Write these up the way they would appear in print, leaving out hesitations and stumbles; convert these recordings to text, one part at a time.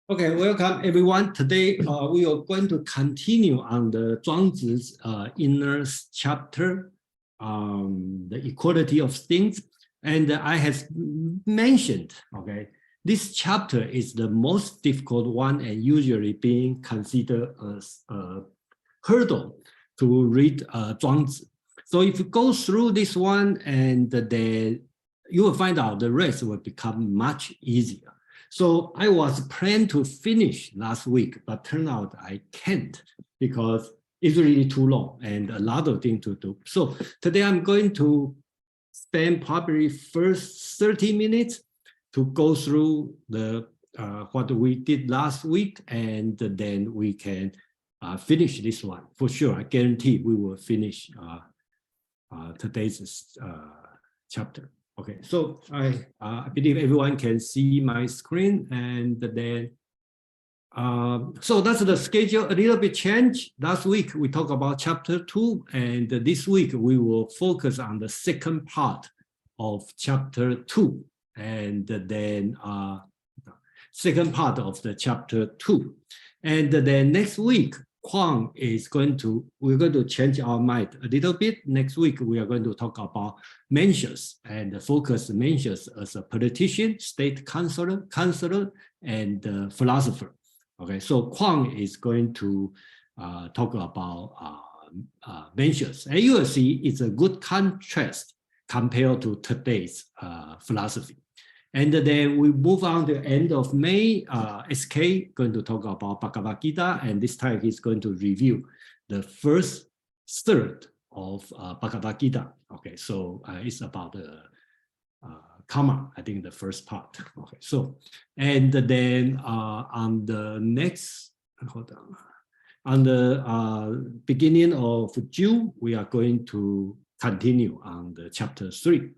Okay, welcome everyone. Today we are going to continue on the Zhuang Zi's inner chapter, the equality of things. And I have mentioned, okay, this chapter is the most difficult one and usually being considered as a hurdle to read Zhuang Zi. So if you go through this one, and then you will find out the rest will become much easier. So I was planning to finish last week, but turned out I can't because it's really too long and a lot of things to do. So today I'm going to spend probably first 30 minutes to go through the what we did last week, and then we can finish this one. For sure, I guarantee we will finish today's chapter. Okay, so I believe everyone can see my screen, and then so that's the schedule. A little bit changed. Last week we talked about chapter 2, and this week we will focus on the second part of chapter 2, and then second part of the chapter 2, and then next week Huang is we're going to change our mind a little bit. Next week, we are going to talk about Mencius and focus Mencius as a politician, state counselor, and philosopher. Okay, so Huang is going to talk about Mencius. And you will see it's a good contrast compared to today's philosophy. And then we move on to the end of May. SK going to talk about Bhagavad Gita, and this time he's going to review the first third of Bhagavad Gita. Okay, so it's about the karma, I think the first part. Okay, so and then on the next, on the beginning of June, we are going to continue on the chapter 3.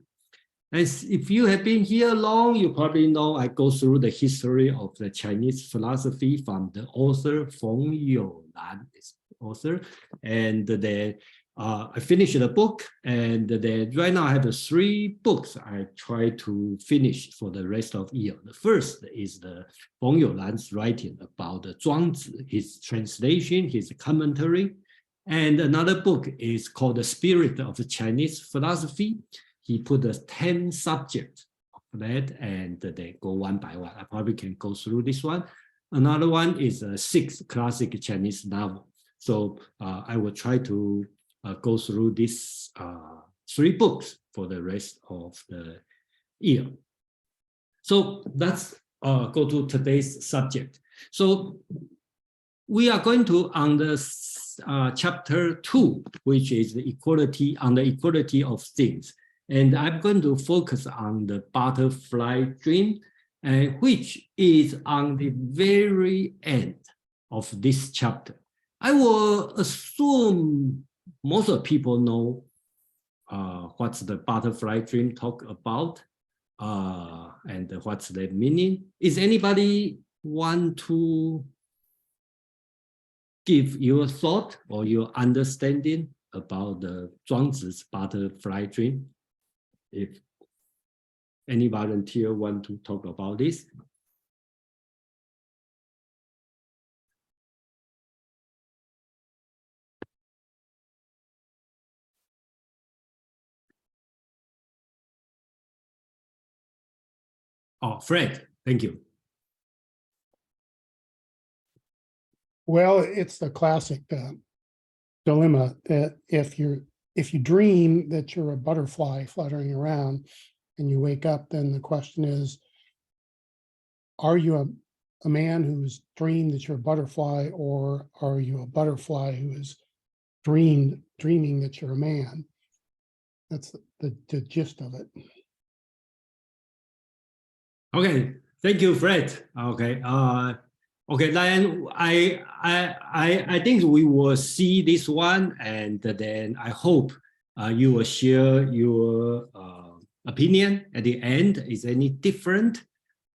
As if you have been here long, you probably know I go through the history of the Chinese philosophy from the author Feng You Lan, this author, and then I finished the book, and then right now I have 3 books I try to finish for the rest of the year. The first is the Feng You Lan's writing about the Zhuang Zi, his translation, his commentary, and another book is called The Spirit of the Chinese Philosophy. He put the 10 subjects of that, and they go one by one. I probably can go through this one. Another one is a 6 classic Chinese novel. So I will try to go through these 3 books for the rest of the year. So let's go to today's subject. So we are going to on the chapter 2, which is the equality of things. And I'm going to focus on the butterfly dream, which is on the very end of this chapter. I will assume most of people know what's the butterfly dream talk about and what's the meaning. Is anybody want to give your thought or your understanding about the Zhuang Zi's butterfly dream? If any volunteer want to talk about this. Oh, Fred, thank you. Well, it's the classic dilemma that if you dream that you're a butterfly fluttering around and you wake up, then the question is, are you a man who's dreamed that you're a butterfly, or are you a butterfly who is dreaming that you're a man? That's the gist of it. Okay, thank you, Fred. Okay, okay, then I think we will see this one, and then I hope you will share your opinion at the end. Is any different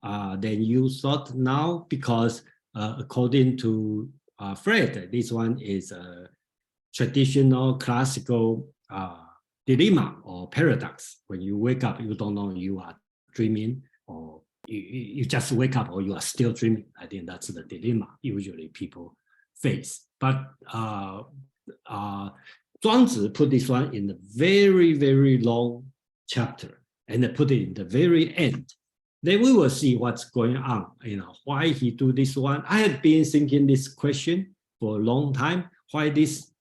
than you thought now? Because according to Fred, this one is a traditional classical dilemma or paradox. When you wake up, you don't know you are dreaming or you just wake up or you are still dreaming. I think that's the dilemma usually people face. But Zhuang Zi put this one in a very, very long chapter and put it in the very end. Then we will see what's going on, why he do this one. I have been thinking this question for a long time, why this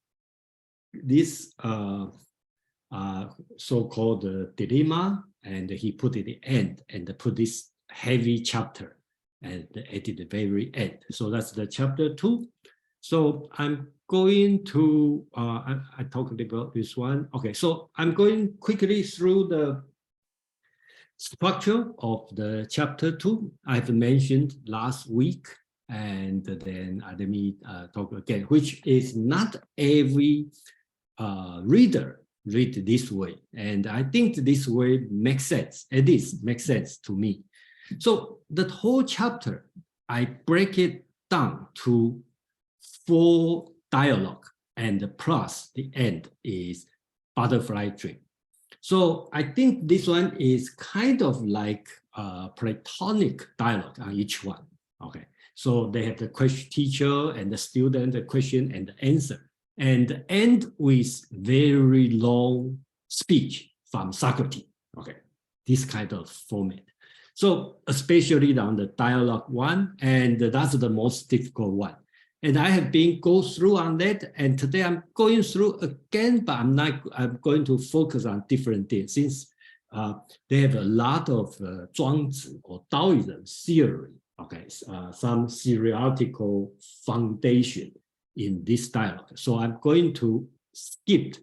so-called dilemma, and he put it at the end and put this heavy chapter and at the very end. So that's the chapter 2. So I'm going to, I talked about this one. Okay, so I'm going quickly through the structure of the chapter 2. I've mentioned last week, and then let me talk again, which is not every reader read this way. And I think this way makes sense, at least makes sense to me. So the whole chapter, I break it down to 4 dialogue, and plus the end is butterfly dream. So I think this one is kind of like a Platonic dialogue on each one. Okay, so they have the question teacher and the student, the question and the answer, and end with very long speech from Socrates. Okay, this kind of format. So especially on the dialogue one, and that's the most difficult one. And I have been go through on that, and today I'm going through again, but I'm going to focus on different things since they have a lot of Zhuang Zi or Taoism theory, okay, some theoretical foundation in this dialogue. So I'm going to skip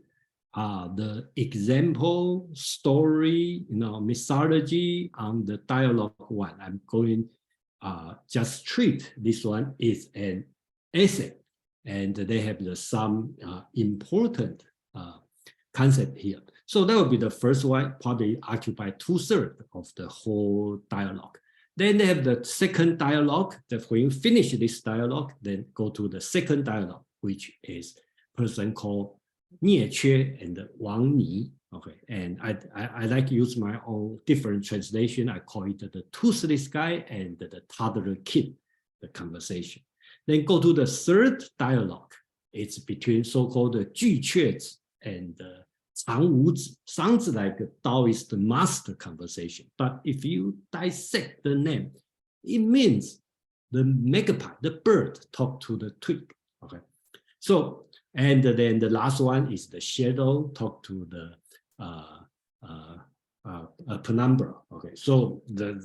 the example, story, mythology on the dialogue one. I'm going just treat this one is an essay, and they have some important concept here. So that will be the first one, probably occupy 2/3 of the whole dialogue. Then they have the second dialogue, that when you finish this dialogue, then go to the second dialogue, which is person called Yeh Chueh and Wang Yi. Okay, and I like to use my own different translation. I call it the toothless guy and the toddler kid, the conversation. Then go to the third dialogue. It's between so-called Yeh Chueh and Zhang Wu Zi. Sounds like a Taoist master conversation, but if you dissect the name, it means the magpie, the bird, talk to the twig. Okay, so and then the last one is the shadow talk to the penumbra. Okay, so the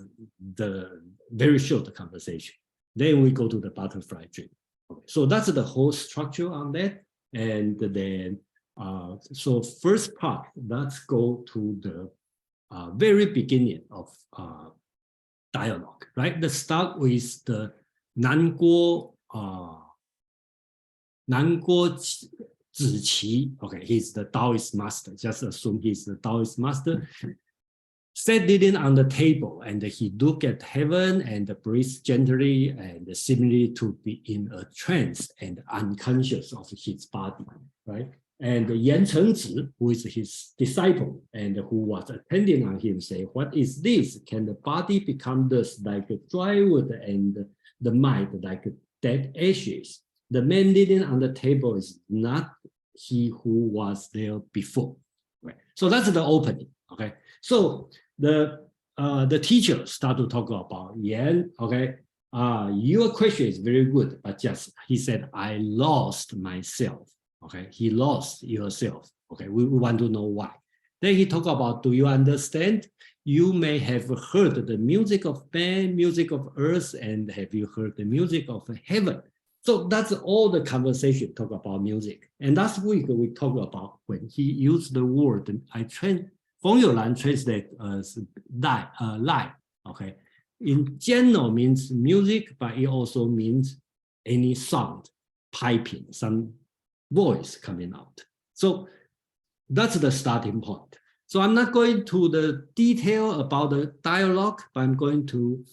very short conversation. Then we go to the butterfly dream. Okay, so that's the whole structure on that. And then, so first part, let's go to the very beginning of dialogue, right? Let's start with the Guo Zi. Okay, he's the Taoist master. Just assume he's the Taoist master. Sitting on the table, and he look at heaven and breathes gently and seemingly to be in a trance and unconscious of his body, right? And Yan Chengzi, who is his disciple and who was attending on him, say, "What is this? Can the body become dust like dry wood and the mind like dead ashes? The man leaning on the table is not he who was there before." Right? So that's the opening. Okay, so the teacher start to talk about Yan. Okay, your question is very good, but just he said, "I lost myself." Okay, he lost yourself. Okay, we want to know why. Then he talk about, do you understand? You may have heard the music of man, music of earth, and have you heard the music of heaven? So that's all the conversation talk about music. And last week we talked about when he used the word, Feng You Lan translate as lie. Okay, in general means music, but it also means any sound, piping, some voice coming out. So that's the starting point. So I'm not going to the detail about the dialogue, but I'm going to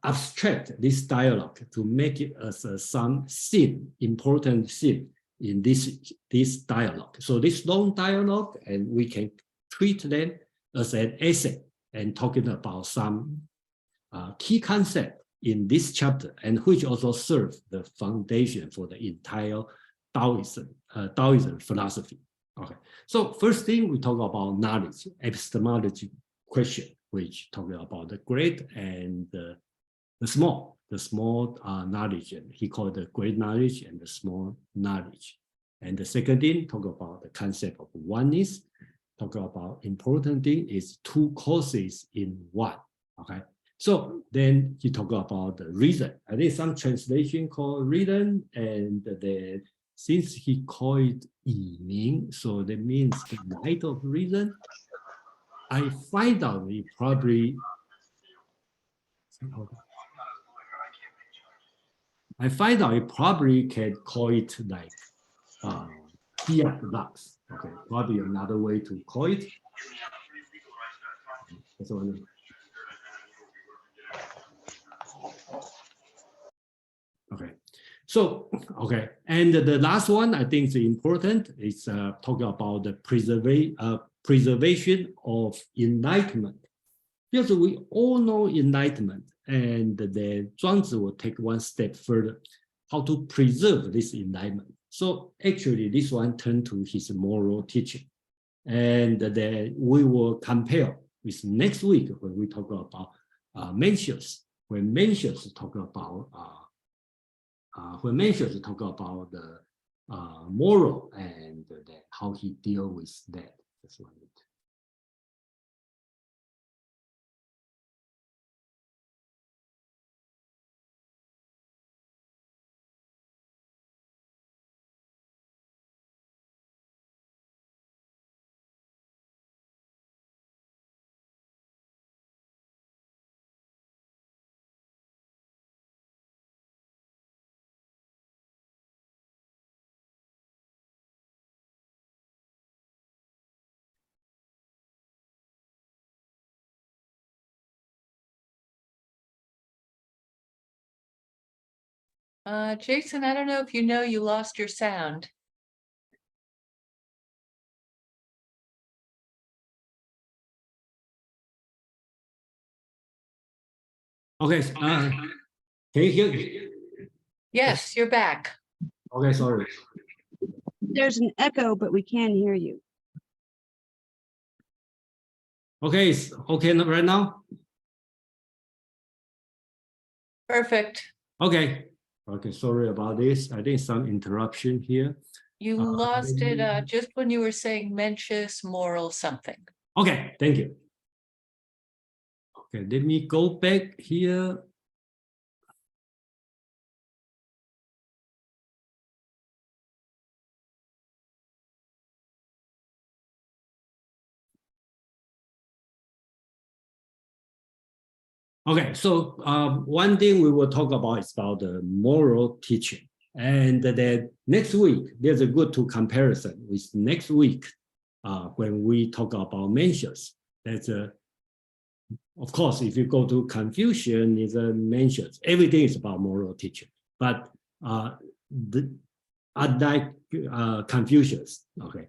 abstract this dialogue to make it as some scene, important scene in this dialogue. So this long dialogue, and we can treat them as an essay and talking about some key concept in this chapter, and which also serves the foundation for the entire Taoism philosophy. Okay, so first thing we talk about knowledge, epistemology question, which talk about the great and the small knowledge, and he called the great knowledge and the small knowledge. And the second thing, talk about the concept of oneness. Talk about important thing is two causes in one. Okay, so then he talk about the reason. I think some translation called reason, and then since he called it Yiming, so that means the light of reason. I find out he probably. I find out he probably can call it like Lux. Okay, probably another way to call it. That's all I know. Okay, so okay, and the last one I think is important. Is talking about the preservation of enlightenment, because we all know enlightenment, and then Zhuang Zi will take one step further, how to preserve this enlightenment. So actually, this one turned to his moral teaching, and then we will compare with next week when we talk about Mencius. When Mencius talk about the moral and how he deal with that. That's one. Jason, I don't know if you know, you lost your sound. Okay, can you hear me? Yes, you're back. Okay, sorry. There's an echo, but we can hear you. Okay, it's okay right now? Perfect. Okay. Okay, sorry about this. I think some interruption here. You lost it just when you were saying Mencius moral something. Okay, thank you. Okay, let me go back here. Okay, so one thing we will talk about is about the moral teaching. And then next week, there's a good to comparison with next week when we talk about Mencius. That's of course, if you go to Confucian, it's a Mencius. Everything is about moral teaching. But unlike Confucius, okay,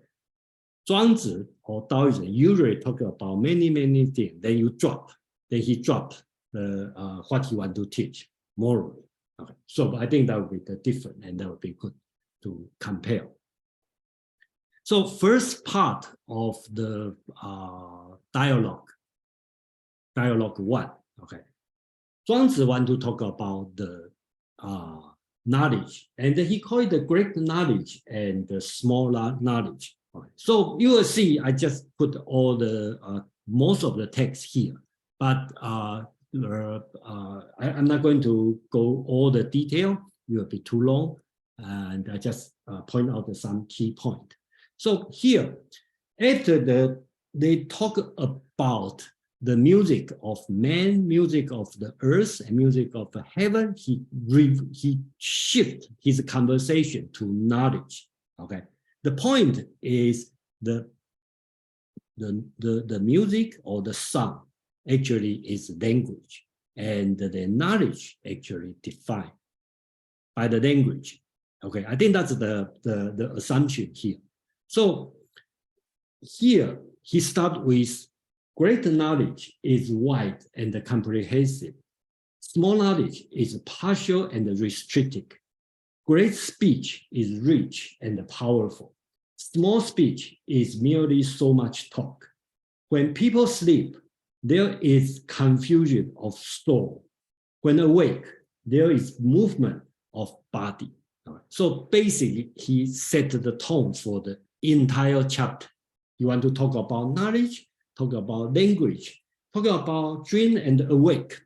Zhuang Zi or Taoism usually talk about many things. Then you drop. Then he dropped what he want to teach morally. Okay, so I think that would be the different, and that would be good to compare. So first part of the dialogue one. Okay, Zhuang Zi want to talk about the knowledge, and he called it the great knowledge and the small knowledge. Okay. So you will see, I just put all the most of the text here, but I'm not going to go all the detail. It will be too long, and I just point out some key point. So here, after they talk about the music of man, music of the earth, and music of the heaven, he shift his conversation to knowledge. Okay, the point is the music or the song actually is language, and the knowledge actually defined by the language. Okay, I think that's the assumption here. So here he starts with great knowledge is wide and comprehensive, Small knowledge is partial and restricted. Great speech is rich and powerful. Small speech is merely so much talk. When people sleep, there is confusion of soul. When awake, there is movement of body. So basically, he set the tone for the entire chapter. You want to talk about knowledge, talk about language, talk about dream and awake.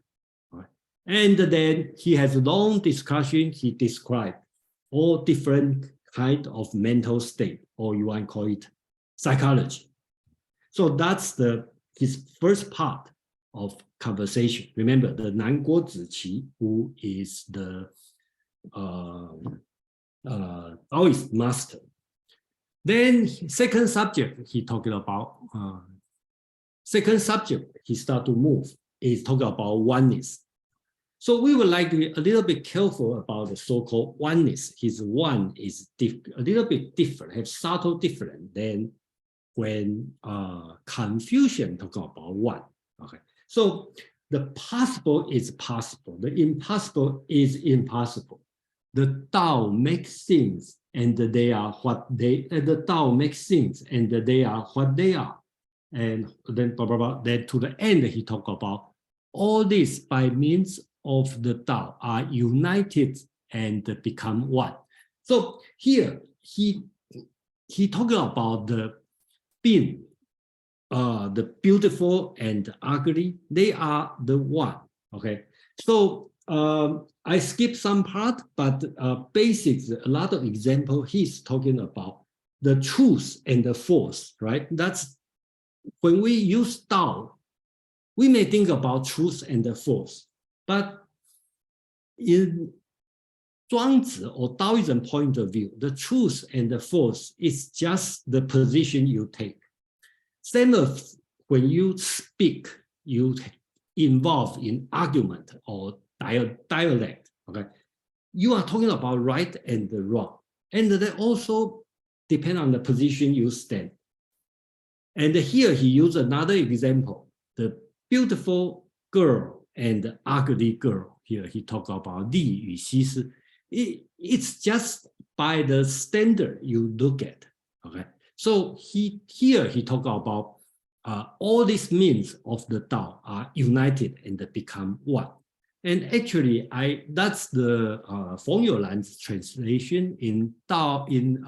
And then he has a long discussion. He described all different kind of mental state, or you want to call it psychology. So that's his first part of conversation. Remember the Nan Guo Ziqi, who is the Taoist master. Then second subject he talking about, second subject he start to move is talking about oneness. So we would like to be a little bit careful about the so-called oneness. His one is a little bit different, have subtle different than when Confucian talk about one. Okay, so the possible is possible, the impossible is impossible. The Tao makes things, and they are what they. The Tao makes things, and they are what they are. And then blah blah blah. Then to the end, he talk about all this by means of the Tao are united and become one. So here he talking about the being, the beautiful and ugly. They are the one. Okay, so I skip some part, but basics, a lot of example. He's talking about the truth and the false. Right? That's when we use Tao, we may think about truth and the false. But in Zhuang Zi or Taoism point of view, the truth and the false is just the position you take. Same as when you speak, you involve in argument or dialect. Okay, you are talking about right and the wrong, and they also depend on the position you stand. And here he used another example: the beautiful girl and the ugly girl. Here he talked about Li Yu Xi Si. It's just by the standard you look at. Okay, so here he talked about all these means of the Tao are united and become one. And actually, that's the Feng You Lan's translation in Tao in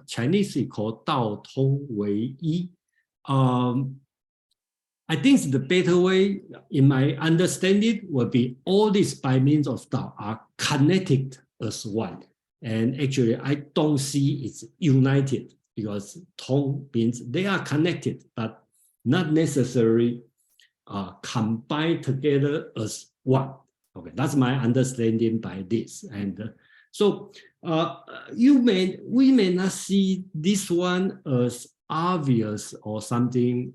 Chinese. It's called Dao Tong Wei Yi. I think the better way, in my understanding, would be all these by means of Tao are connected as one. And actually, I don't see it's united because Tong means they are connected, but not necessarily combined together as one. Okay, that's my understanding by this. And so we may not see this one as obvious or something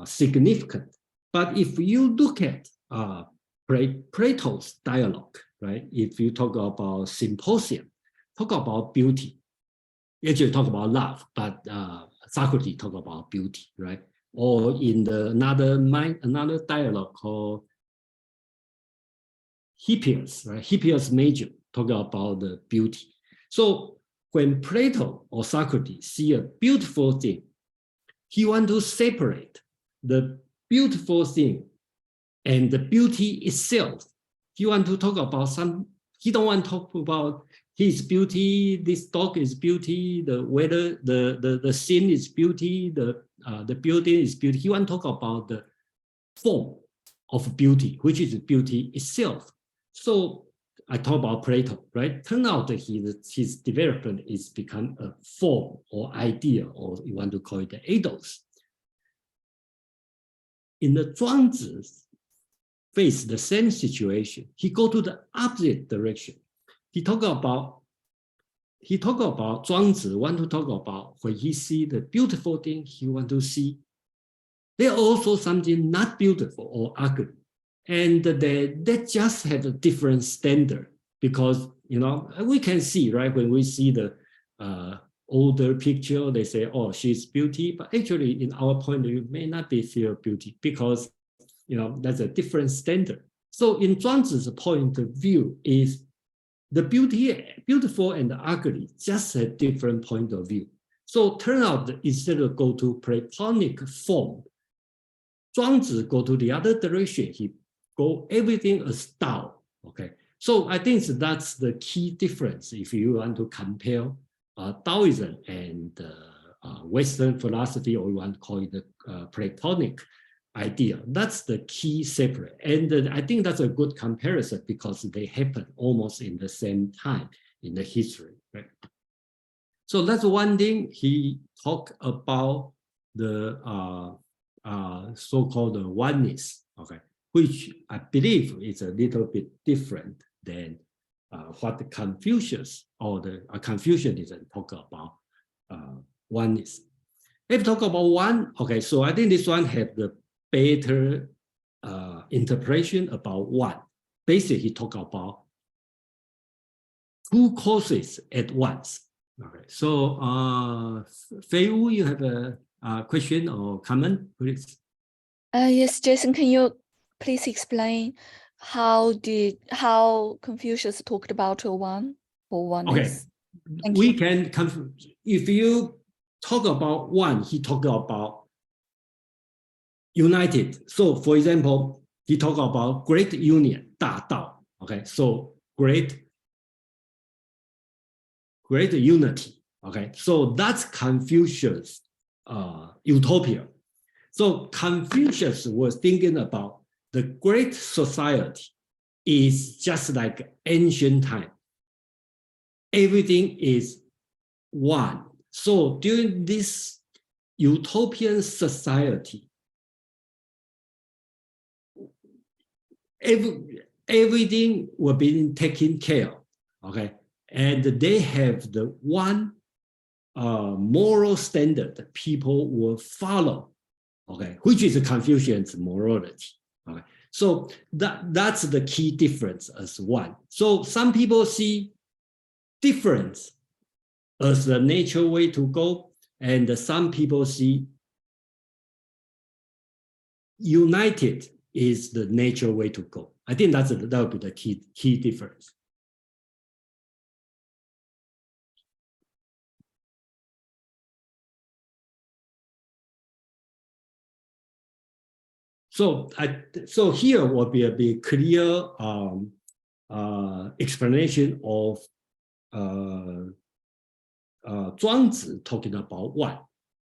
significant. But if you look at Plato's dialogue, right? If you talk about symposium, talk about beauty, actually talk about love, but Socrates talk about beauty, right? Or in another dialogue called Hippias, right? Hippias Major talk about the beauty. So when Plato or Socrates see a beautiful thing, he want to separate the beautiful thing and the beauty itself. He want to talk about he don't want to talk about his beauty, this dog is beauty, the weather, the scene is beauty, the building is beauty. He want to talk about the form of beauty, which is beauty itself. So I talk about Plato, right? Turn out that his development is become a form or idea, or you want to call it the ethos. In the Zhuang Zi face the same situation, he go to the opposite direction. He talk about Zhuang Zi want to talk about when he see the beautiful thing, he want to see there also something not beautiful or ugly. And they just have a different standard because, we can see, right, when we see the older picture, they say, oh, she's beauty. But actually, in our point of view, may not be feel beauty because that's a different standard. So in Zhuang Zi's point of view is the beautiful and the ugly, just a different point of view. So turn out instead of go to Platonic form, Zhuang Zi go to the other direction. He go everything as Tao. Okay, so I think that's the key difference if you want to compare Taoism and Western philosophy, or you want to call it the Platonic idea. That's the key separate. And I think that's a good comparison because they happen almost in the same time in the history. Right? So that's one thing. He talked about the so-called oneness, okay, which I believe is a little bit different than what the Confucius or the Confucianism talk about oneness. If talk about one, okay, so I think this one have the better interpretation about one. Basically, he talk about two causes at once. Okay, so Fei Wu, you have a question or comment, please? Yes, Jason, can you please explain how Confucius talked about one or oneness? Okay, we can if you talk about one, he talked about united. So for example, he talked about great union, 大道. Okay, so great unity. Okay, so that's Confucius utopia. So Confucius was thinking about the great society is just like ancient time. Everything is one. So during this utopian society, everything will be taken care of, okay? And they have the one moral standard that people will follow, okay, which is Confucian's morality. Okay, so that's the key difference as one. So some people see difference as the natural way to go, and some people see united is the natural way to go. I think that would be the key difference. So here will be a clear explanation of Zhuang Zi talking about one,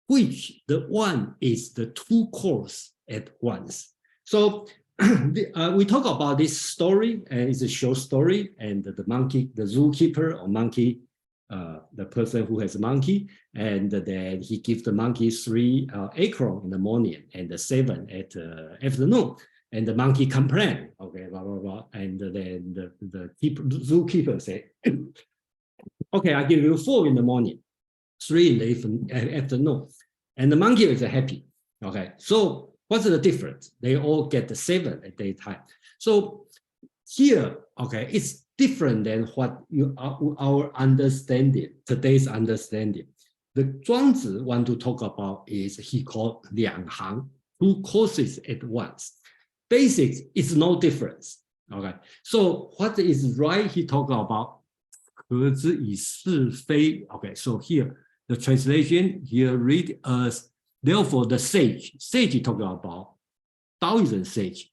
which the one is the two cores at once. So we talk about this story, and it's a short story, and the monkey, the zookeeper or monkey, the person who has a monkey, and then he gives the monkey 3 acorns in the morning and the 7 at afternoon, and the monkey complain, okay, blah blah blah, and then the zookeeper say, okay, I give you 4 in the morning, 3 in the afternoon, and the monkey is happy. Okay, so what's the difference? They all get the 7 at daytime. So here, okay, it's different than what our understanding, today's understanding. The Zhuang Zi want to talk about is he called 两行, 2 causes at once. Basics is no difference. Okay, so what is right? He talk about 和之以是非. Okay, so here the translation here read as therefore the sage talk about Taoism sage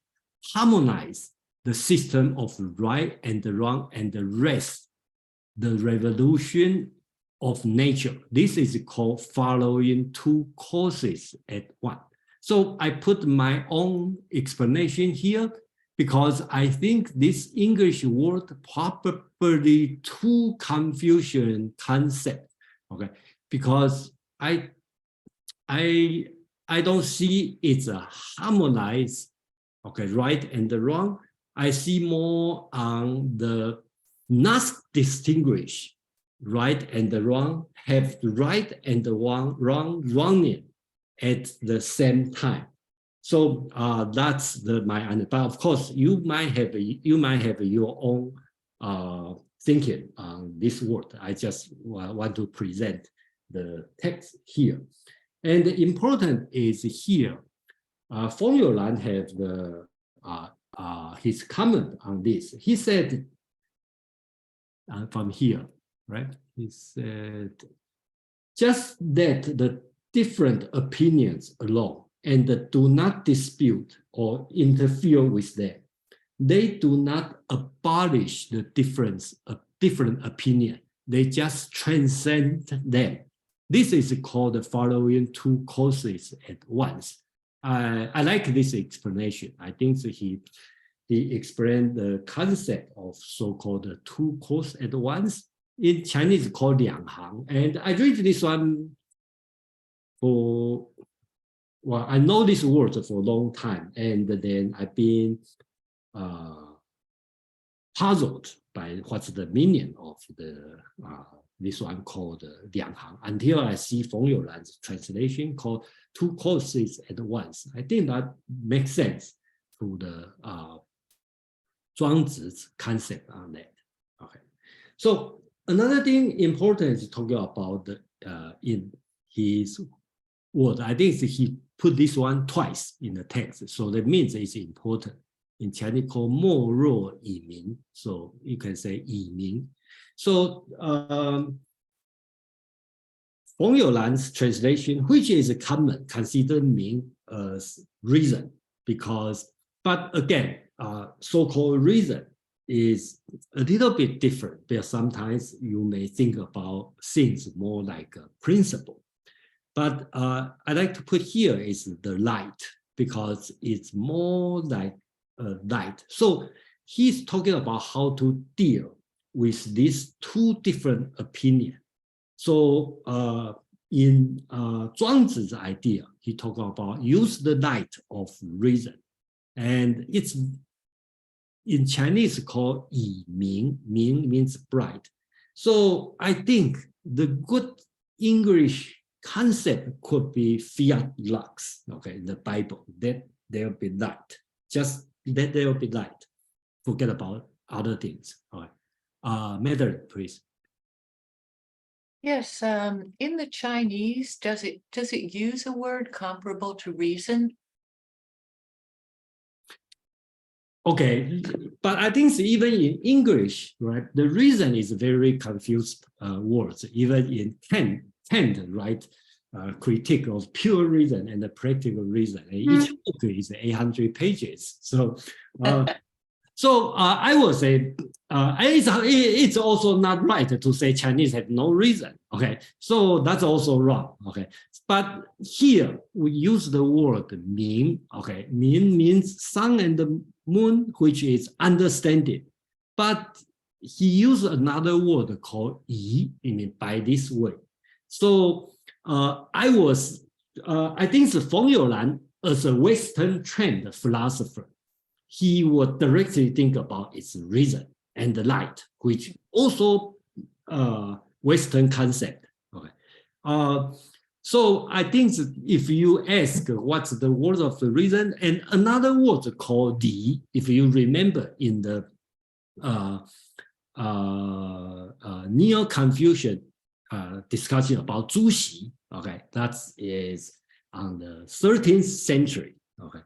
harmonize the system of right and the wrong and the rest, the revolution of nature. This is called following 2 causes at once. So I put my own explanation here because I think this English word probably too Confucian concept. Okay, because I don't see it's a harmonized, okay, right and the wrong. I see more on the not distinguish right and the wrong, have the right and the wronging at the same time. So that's my understanding. But of course, you might have your own thinking on this word. I just want to present the text here. And the important is here, Feng You Lan have the his comment on this. He said from here, right? He said just that the different opinions alone and do not dispute or interfere with them. They do not abolish the difference of different opinion. They just transcend them. This is called the following two courses at once. I like this explanation. I think that he explained the concept of so-called two courses at once. In Chinese, called 两行. And I read this one for, well, I know this word for a long time. And then I've been puzzled by what's the meaning of the this one called 两行 until I see Feng You Lan's translation called two courses at once. I think that makes sense to the Zhuang Zi's concept on that. Okay, so another thing important is talking about in his word. I think he put this one twice in the text, so that means it's important. In Chinese called 莫若以明, so you can say 以明. So Feng You Lan's translation, which is common, consider Ming as reason, because, but again, so-called reason is a little bit different, because sometimes you may think about things more like a principle. But I like to put here is the light, because it's more like light. So he's talking about how to deal with these two different opinions. So in Zhuang Zi's idea, he talked about use the light of reason. And it's in Chinese called 以明, 明 means bright. So I think the good English concept could be fiat lux, okay, in the Bible, that there will be light, just that there will be light. Forget about other things. All right. Madeline, please. Yes, in the Chinese, does it use a word comparable to reason? Okay, but I think even in English, right, the reason is very confused words. Even in Kant, right, critique of pure reason and the practical reason. And each book is 800 pages. So, I would say it's also not right to say Chinese have no reason. Okay, so that's also wrong. Okay, but here we use the word 明. Okay, 明 means sun and the moon, which is understanding. But he used another word called 仪, by this way. So I think Feng You Lan, as a Western trained philosopher, he would directly think about its reason and the light, which also Western concept. Okay. So I think if you ask what's the word of the reason, and another word called 理, if you remember in the Neo-Confucian discussion about Zhu Xi, okay, that is on the 13th century. Okay.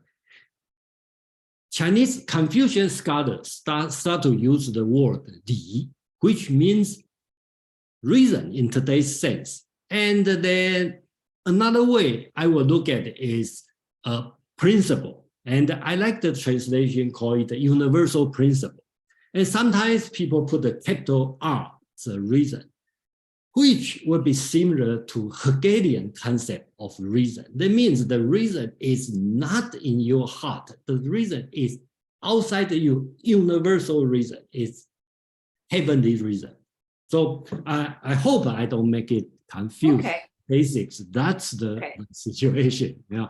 Chinese Confucian scholars start to use the word 理, which means reason in today's sense. And then another way I will look at it is a principle. And I like the translation called it the universal principle. And sometimes people put the capital R as a reason, which would be similar to Hegelian concept of reason. That means the reason is not in your heart. The reason is outside you. Universal reason is heavenly reason. So I hope I don't make it confused. Okay. Basics, that's the situation. Yeah.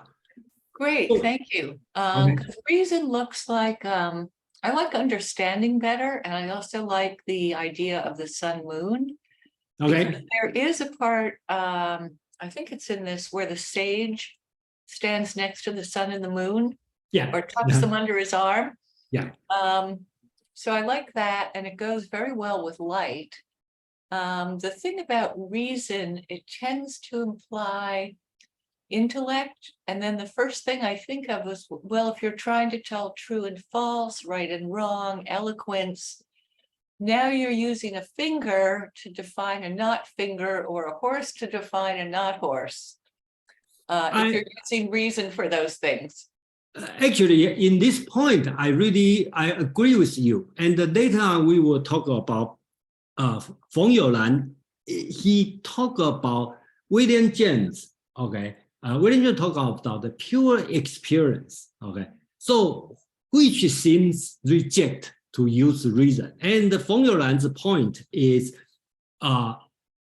Great, thank you. Because reason looks like, I like understanding better, and I also like the idea of the sun moon. Okay. Because there is a part, I think it's in this, where the sage stands next to the sun and the moon, Yeah. or tucks them under his arm. Yeah. So I like that, and it goes very well with light. The thing about reason, it tends to imply intellect. And then the first thing I think of was, well, if you're trying to tell true and false, right and wrong, eloquence, now you're using a finger to define a not finger, or a horse to define a not horse. If you're using reason for those things. Actually, in this point, I agree with you. And later we will talk about Feng You Lan. He talked about William James. Okay, William James talked about the pure experience. Okay, so which seems reject to use reason. And Feng You Lan's point is,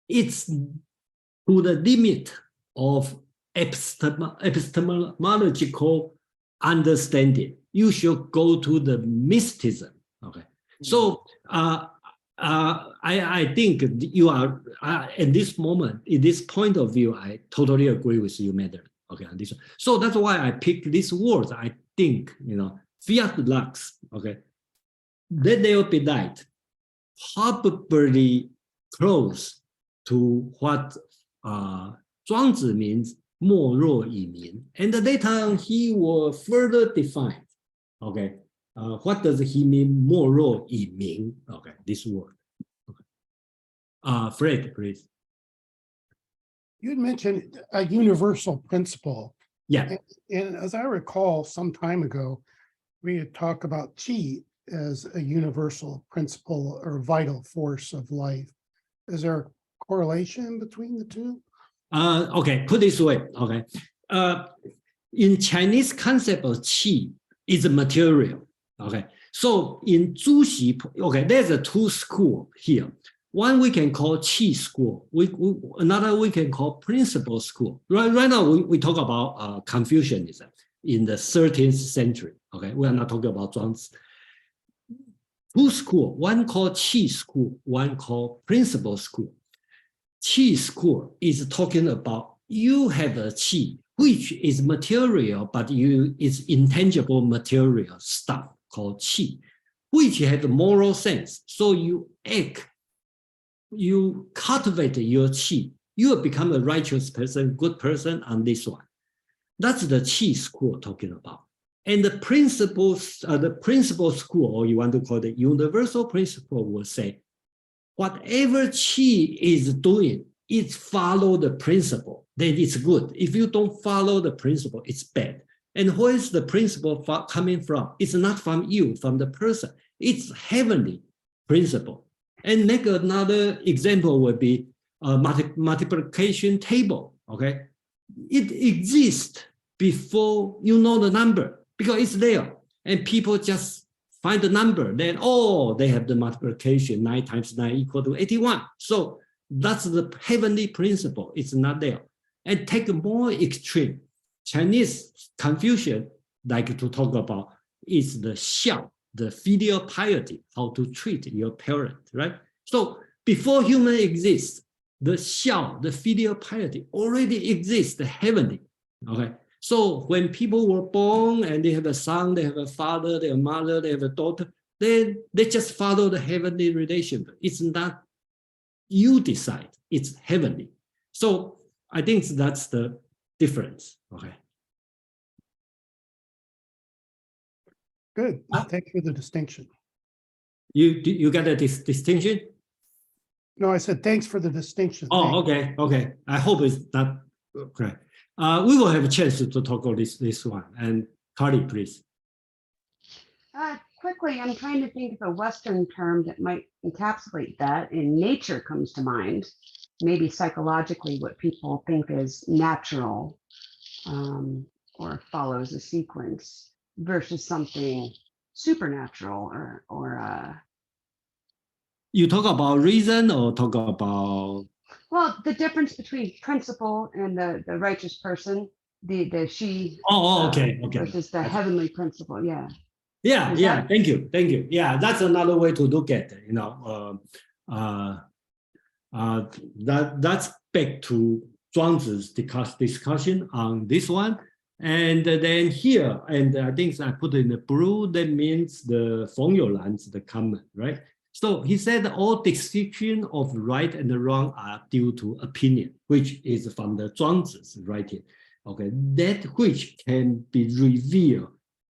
it's to the limit of epistemological understanding. You should go to the mysticism. Okay, so I think you are at this moment, in this point of view, I totally agree with you, Madam. Okay, on this one. So that's why I picked these words. I think, fiat lux. Okay, let there be light, probably close to what Zhuang Zi means, 莫若以民. And later he will further define, okay, what does he mean, 莫若以民? Okay, this word. Okay. Fred, please. You had mentioned a universal principle. Yeah. And as I recall, some time ago, we had talked about qi as a universal principle or vital force of life. Is there a correlation between the two? Okay, put this way. Okay, in Chinese concept of qi is a material. Okay, so in Zhuxi, okay, there's a two school here. One we can call qi school. Another we can call principle school. Right now we talk about Confucianism in the 13th century. Okay, we are not talking about Zhuang Zi. Two school, one called qi school, one called principle school. Qi school is talking about you have a qi, which is material, but it's intangible material stuff called qi, which has a moral sense. So you act, you cultivate your qi, you become a righteous person, good person on this one. That's the qi school talking about. And the principle school, or you want to call it universal principle, will say, whatever qi is doing, it follow the principle, then it's good. If you don't follow the principle, it's bad. And where is the principle coming from? It's not from you, from the person. It's heavenly principle. And make another example would be a multiplication table, okay? It exists before you know the number, because it's there. And people just find the number, then, oh, they have the multiplication, 9 times 9 equal to 81. So that's the heavenly principle. It's not there. And take a more extreme. Chinese Confucian like to talk about is the xiao, the filial piety, how to treat your parent, right? So before human exists, the xiao, the filial piety already exists, the heavenly, okay? So when people were born and they have a son, they have a father, they have a mother, they have a daughter, then they just follow the heavenly relationship. It's not you decide, it's heavenly. So I think that's the difference, okay? Good, thank you for the distinction. You got a distinction? No, I said, thanks for the distinction. Oh, Thank you. okay. I hope it's not correct. We will have a chance to talk about this one. And Carly, please. Quickly, I'm trying to think of a Western term that might encapsulate that, and nature comes to mind. Maybe psychologically what people think is natural or follows a sequence versus something supernatural or You talk about reason or talk about? well, the difference between principle and the righteous person, the she. Oh, okay. Versus the heavenly principle, yeah. Yeah. Thank you. Yeah, that's another way to look at it. That's back to Zhuang Zi's discussion on this one. And then here, and I think I put in the blue, that means the Feng You Lan's the comment, right? So he said all distinction of right and wrong are due to opinion, which is from the Zhuang Zi's writing. okay, that which can be revealed,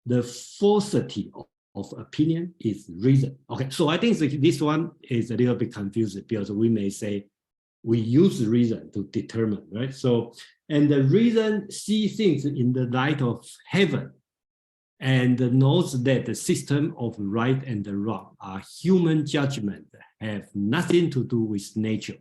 the falsity of opinion is reason. Okay, so I think this one is a little bit confusing because we may say we use reason to determine, right? So, and the reason sees things in the light of heaven and knows that the system of right and wrong are human judgment, have nothing to do with nature.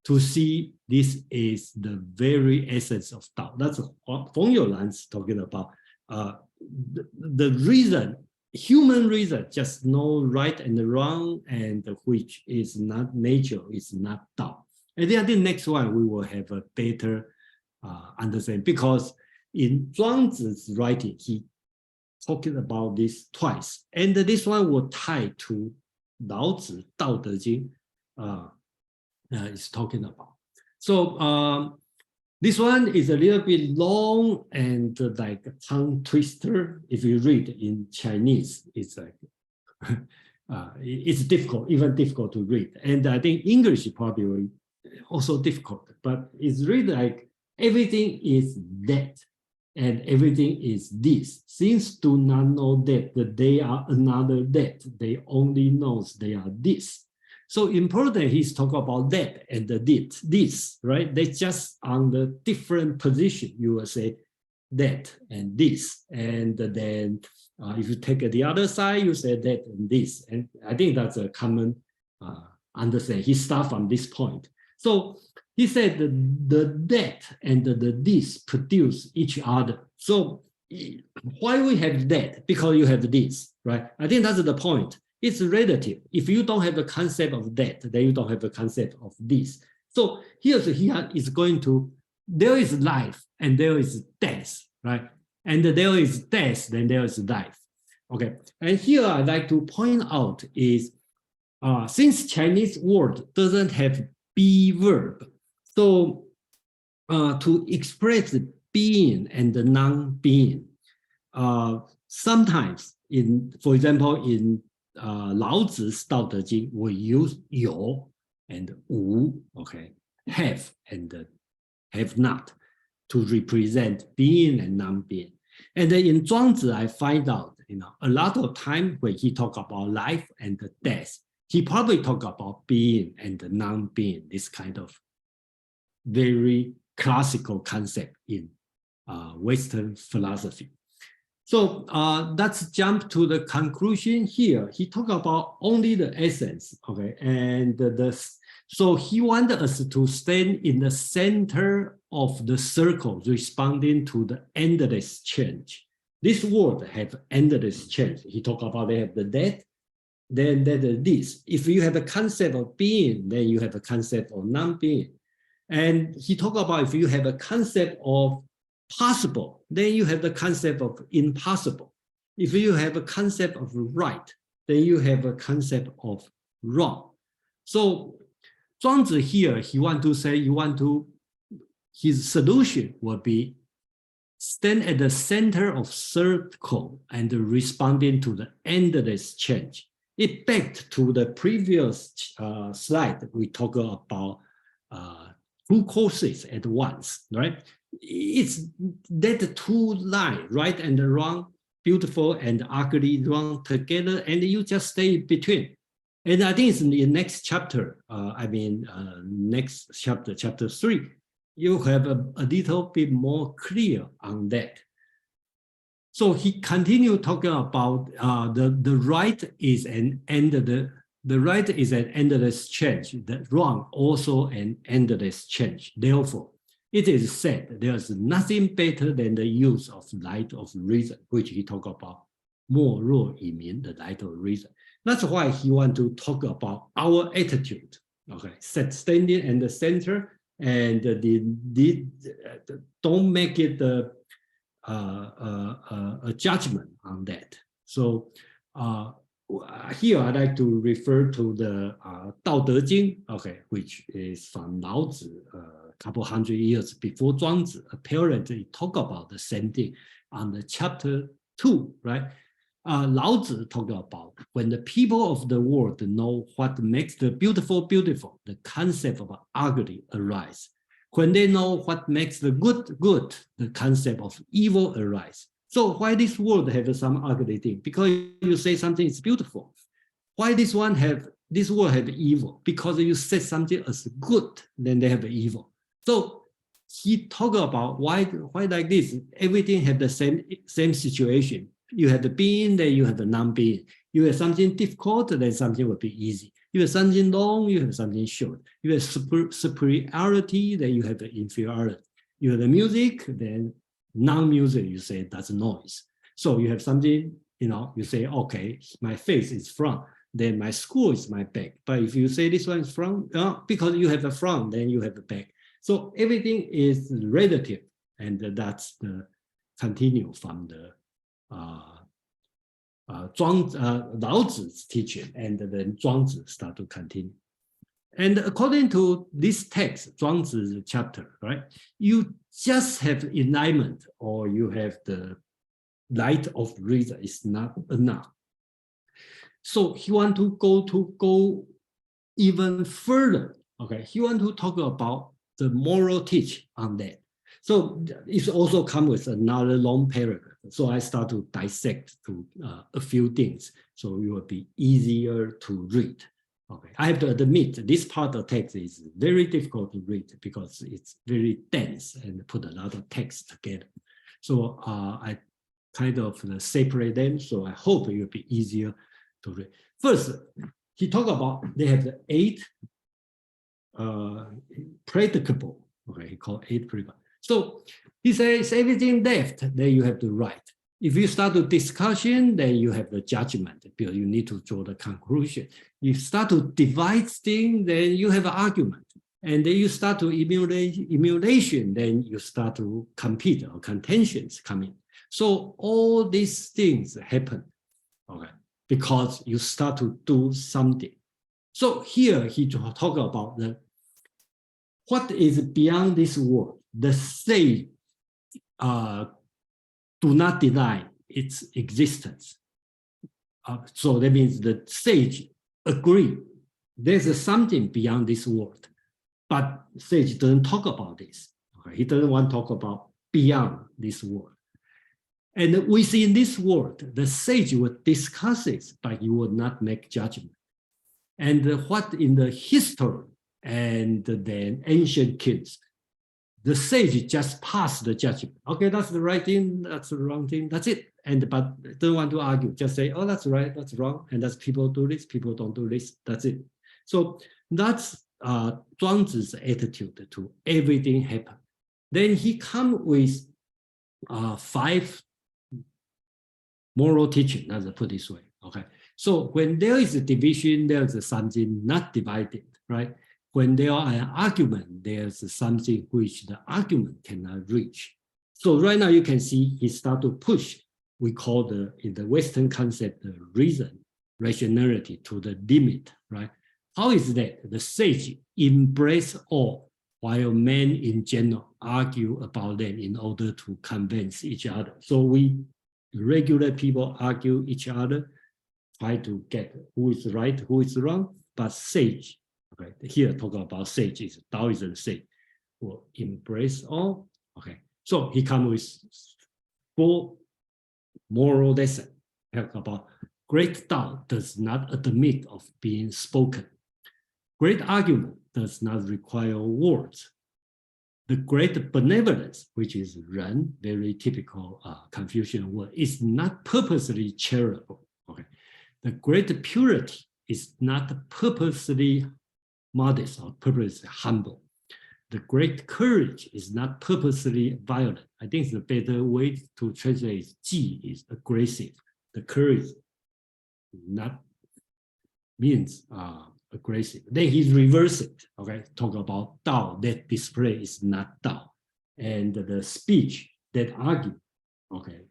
To see this is the very essence of Tao. That's what Feng You Lan is talking about. The reason, human reason, just know right and wrong, and which is not nature, is not Tao. And then I think next one we will have a better understanding, because in Zhuang Zi's writing, he talking about this twice, and this one will tie to Lao Tzu, Dao De Jing is talking about. So this one is a little bit long and like a tongue twister. If you read in Chinese, it's like it's difficult, even difficult to read. And I think English probably will also difficult, but it's really like everything is that and everything is this. Things do not know that they are another that. They only knows they are this. So important, he's talking about that and this, right? They just on the different position. You will say that and this. And then if you take the other side, you say that and this. And I think that's a common understanding. He starts from this point. So he said the that and the this produce each other. So why we have that? Because you have this, right? I think that's the point. It's relative. If you don't have the concept of that, then you don't have the concept of this. So here is going to, there is life and there is death, right? And there is death, then there is life. Okay. And here I'd like to point out is, since Chinese word doesn't have be verb, so to express being and the non-being, sometimes for example, in Lao Tzu's Dao De Jing, we use you and wu, okay, have and have not, to represent being and non-being. And then in Zhuang Zi, I find out, a lot of time when he talk about life and death, he probably talk about being and non-being, this kind of very classical concept in Western philosophy. So let's jump to the conclusion here. He talked about only the essence, okay? And so he wanted us to stand in the center of the circle, responding to the endless change. This world have endless change. He talked about they have the that, then this. If you have a concept of being, then you have a concept of non-being. And he talked about if you have a concept of possible, then you have the concept of impossible. If you have a concept of right, then you have a concept of wrong. So Zhuang Zi here, he want to say, his solution will be stand at the center of circle and responding to the endless change. It back to the previous slide, we talk about two courses at once, right? It's that two lines, right and wrong, beautiful and ugly, wrong together, and you just stay between. And I think it's in the next chapter, next chapter, chapter 3, you have a little bit more clear on that. So he continued talking about the right is an the right is an endless change, the wrong also an endless change. Therefore, it is said there's nothing better than the use of light of reason, which he talked about, 莫若以明, the light of reason. That's why he want to talk about our attitude, okay, standing in the center, and don't make it a judgment on that. So here I'd like to refer to the Dao De Jing, okay, which is from Lao Tzu, couple hundred years before Zhuang Zi. Apparently talk about the same thing on the chapter 2, right? Lao Tzu talked about when the people of the world know what makes the beautiful beautiful, the concept of ugly arise. When they know what makes the good good, the concept of evil arises. So why this world has some ugly thing? Because you say something is beautiful. Why this world have evil? Because you say something as good, then they have evil. So he talk about why like this. Everything have the same situation. You have the being, then you have the non-being. You have something difficult, then something will be easy. You have something long, you have something short. You have superiority, then you have the inferiority. You have the music, then non-music, you say that's noise. So you have something, you say, okay, my face is front, then my school is my back. But if you say this one is front, because you have the front, then you have the back. So everything is relative, and that's the continue from the Lao Tzu's teaching, and then Zhuang Zi start to continue. And according to this text, Zhuang Zi's chapter, right, you just have enlightenment or you have the light of reason is not enough. So he want to go even further. Okay, he want to talk about the moral teach on that. So it also comes with another long paragraph. So I start to dissect to a few things, so it will be easier to read. Okay, I have to admit this part of text is very difficult to read because it's very dense and put a lot of text together. So I kind of separate them. So I hope it will be easier to read. First, he talked about they have the 8 predicable. Okay, he called 8 predicable. So he says everything left, then you have to write. If you start to discussion, then you have the judgment because you need to draw the conclusion. You start to divide things, then you have an argument. And then you start to emulation, then you start to compete or contentions coming. So all these things happen, okay, because you start to do something. So here he talk about what is beyond this world. The sage do not deny its existence. So that means the sage agree there's something beyond this world, but sage doesn't talk about this. Okay? He doesn't want to talk about beyond this world. And within this world, the sage would discuss it, but he would not make judgment. And what in the history and then ancient kings, the sage just passed the judgment. Okay, that's the right thing, that's the wrong thing, that's it. And but don't want to argue, just say, oh, that's right, that's wrong, and that's people do this, people don't do this, that's it. So that's Zhuang Zi's attitude to everything happen. Then he come with 5 moral teaching, let's put it this way. Okay, so when there is a division, there's something not divided, right? When there are an argument, there's something which the argument cannot reach. So right now you can see he start to push, we call in the Western concept, the reason, rationality to the limit, right? How is that? The sage embrace all, while men in general argue about them in order to convince each other. So we regular people argue each other, try to get who is right, who is wrong, but sage, okay, here talk about sage is Taoism sage, will embrace all. Okay, so he comes with 4 moral lessons. Talk about great Tao does not admit of being spoken. Great argument does not require words. The great benevolence, which is Ren, very typical Confucian word, is not purposely charitable. Okay, the great purity is not purposely modest or purposely humble. The great courage is not purposely violent. I think the better way to translate is Ji is aggressive. The courage not means aggressive. Then he reverses it. Okay, talk about Tao. That display is not Tao, and the speech that argue, okay,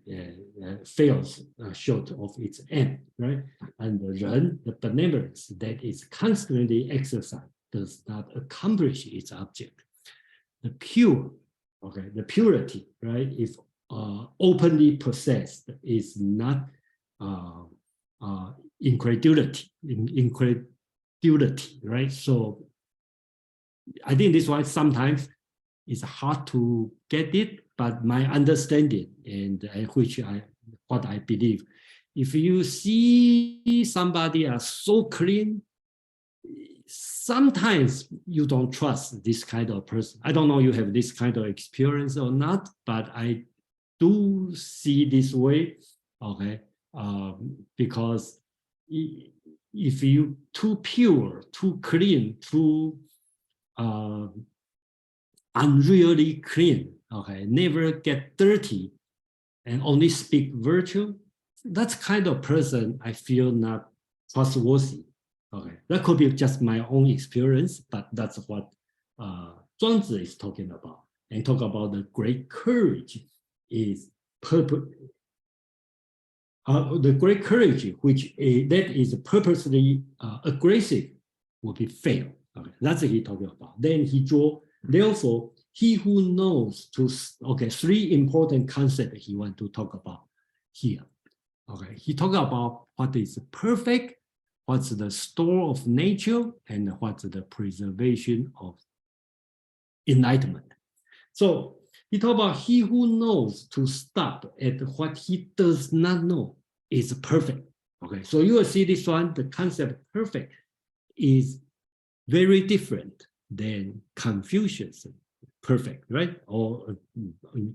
fails short of its end, right? And the Ren, the benevolence that is constantly exercised, does not accomplish its object. The pure, okay, the purity, right, if openly possessed, is not incredulity, right? So I think this is why sometimes it's hard to get it, but my understanding and what I believe, if you see somebody are so clean, sometimes you don't trust this kind of person. I don't know you have this kind of experience or not, but I do see this way, okay? Because if you too pure, too clean, too unreally clean, okay, never get dirty and only speak virtue, that's kind of person I feel not trustworthy. Okay, that could be just my own experience, but that's what Zhuang Zi is talking about. And talk about the great courage is the great courage, which that is purposely aggressive, will be fail. Okay, that's what he talking about. Then he draw. Therefore, he who knows to three important concepts he want to talk about here. Okay, he talk about what is perfect, what's the store of nature, and what's the preservation of enlightenment. So he talk about he who knows to stop at what he does not know is perfect. Okay, so you will see this one, the concept perfect is very different than Confucius perfect, right? Or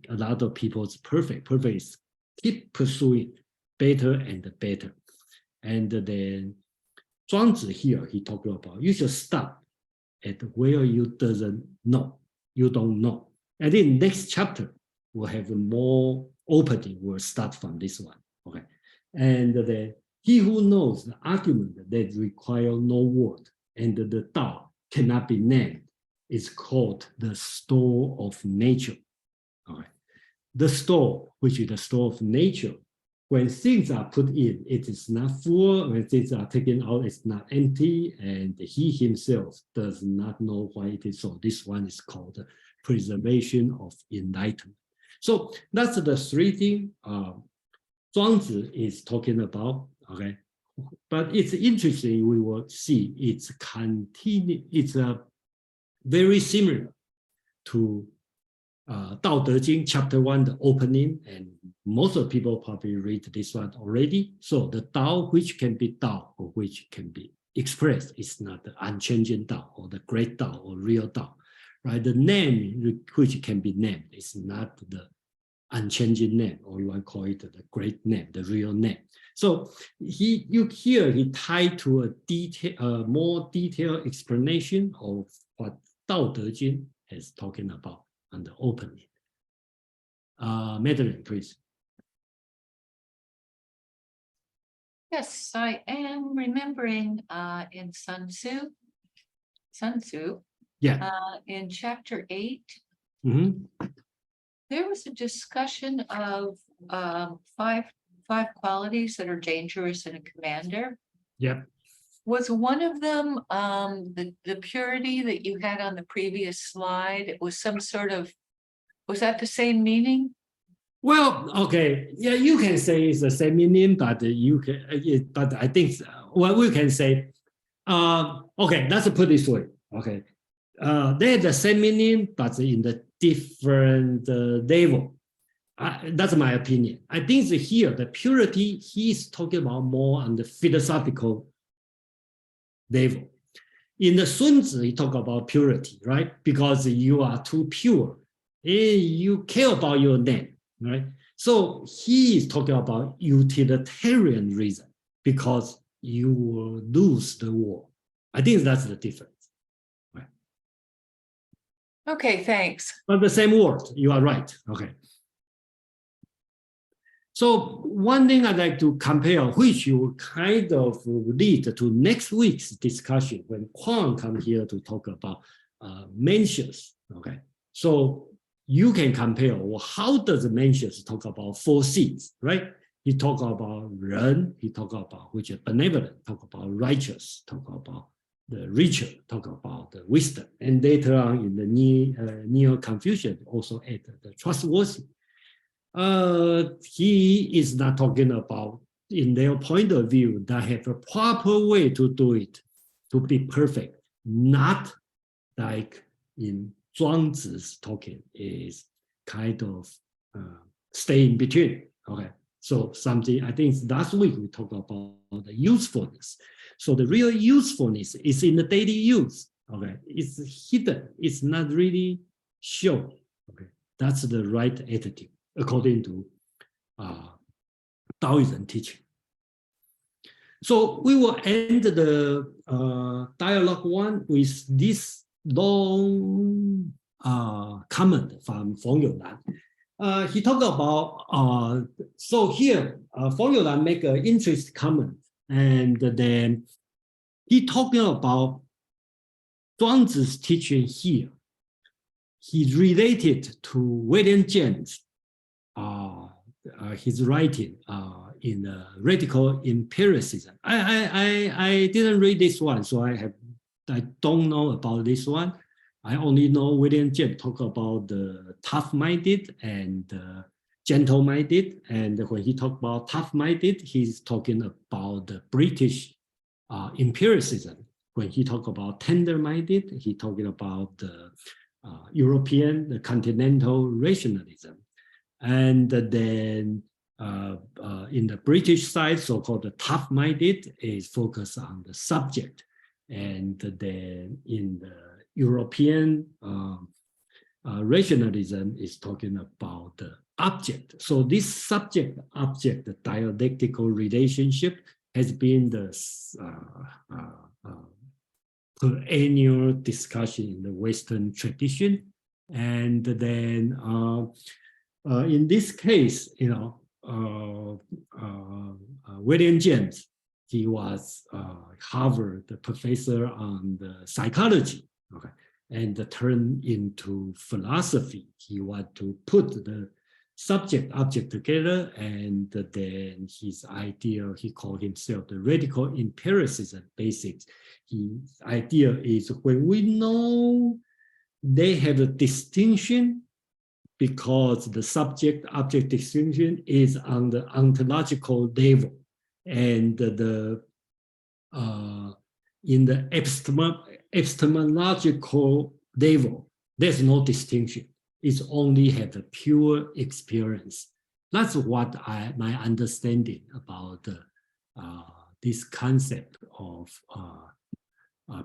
a lot of people's perfect. Perfect is keep pursuing better and better. And then Zhuang Zi here, he talked about you should stop at where you doesn't know, you don't know. And then next chapter will have more opening, we'll start from this one, okay? And then he who knows the argument that require no word and the Tao cannot be named is called the store of nature, okay? The store, which is the store of nature, when things are put in, it is not full. When things are taken out, it's not empty. And he himself does not know why it is so. This one is called preservation of enlightenment. So that's the three things Zhuang Zi is talking about. Okay, but it's interesting. We will see it's very similar to Tao Te Ching chapter 1, the opening, and most of people probably read this one already. So the Tao which can be Tao or which can be expressed is not the unchanging Tao or the great Tao or real Tao, right? The name which can be named is not the unchanging name, or you want to call it the great name, the real name. So he tied to a more detailed explanation of what Tao Te Ching is talking about on the opening. Madeline, please. Yes, I am remembering in Sun Tzu, Yeah. in chapter 8, Mm-hmm. there was a discussion of five qualities that are dangerous in a commander. Yeah. Was one of them the purity that you had on the previous slide? It was some sort of, was that the same meaning? Well, okay, yeah, you can say it's the same meaning, but you can, but I think what we can say, okay, let's put it this way, okay, they're the same meaning, but in the different level. That's my opinion. I think here the purity he's talking about more on the philosophical level. In the Sun Tzu, he talk about purity, right? Because you are too pure, you care about your name. Right? So he is talking about utilitarian reason because you will lose the war. I think that's the difference. Right? Okay, thanks. But the same word, you are right. Okay. So one thing I'd like to compare, which will kind of lead to next week's discussion when Kwang comes here to talk about Mencius. Okay. So you can compare, well, how does Mencius talk about four seeds, right? He talk about Ren, he talk about which is benevolent, talk about righteous, talk about the richer, talk about the wisdom, and later on in the Neo-Confucian also add the trustworthy. He is not talking about, in their point of view, that have a proper way to do it, to be perfect, not like in Zhuang Zi's talking is kind of stay in between. Okay, so something I think last week we talked about the usefulness. So the real usefulness is in the daily use. Okay, it's hidden. It's not really shown. Okay, that's the right attitude according to Taoism teaching. So we will end the dialogue one with this long comment from Feng You Lan. He talked about, so here, Feng You Lan make an interesting comment, and then he talking about Zhuang Zi's teaching here. He related to William James, his writing in Radical Empiricism. I didn't read this one, so I don't know about this one. I only know William James talk about the tough-minded and gentle-minded, and when he talk about tough-minded, he's talking about the British empiricism. When he talk about tender-minded, he talking about the European, the continental rationalism. And then in the British side, so-called the tough-minded is focused on the subject. And then in the European rationalism is talking about the object. So this subject-object dialectical relationship has been the perennial discussion in the Western tradition. And then in this case, William James, he was Harvard professor on the psychology, okay, and turned into philosophy. He wanted to put the subject-object together, and then his idea, he called himself the radical empiricism basics. His idea is when we know they have a distinction, because the subject-object distinction is on the ontological level, and in the epistemological level, there's no distinction. It's only have a pure experience. That's what my understanding about this concept of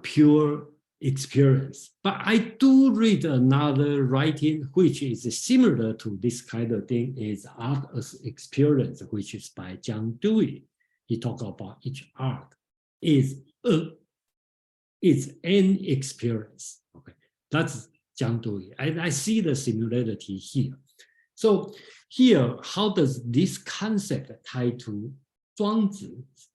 pure experience. But I do read another writing which is similar to this kind of thing, is Art as Experience, which is by Zhuang Zi. He talks about each art is an experience. Okay, that's Zhuang Zi. And I see the similarity here. So here, how does this concept tie to Zhuang Zi's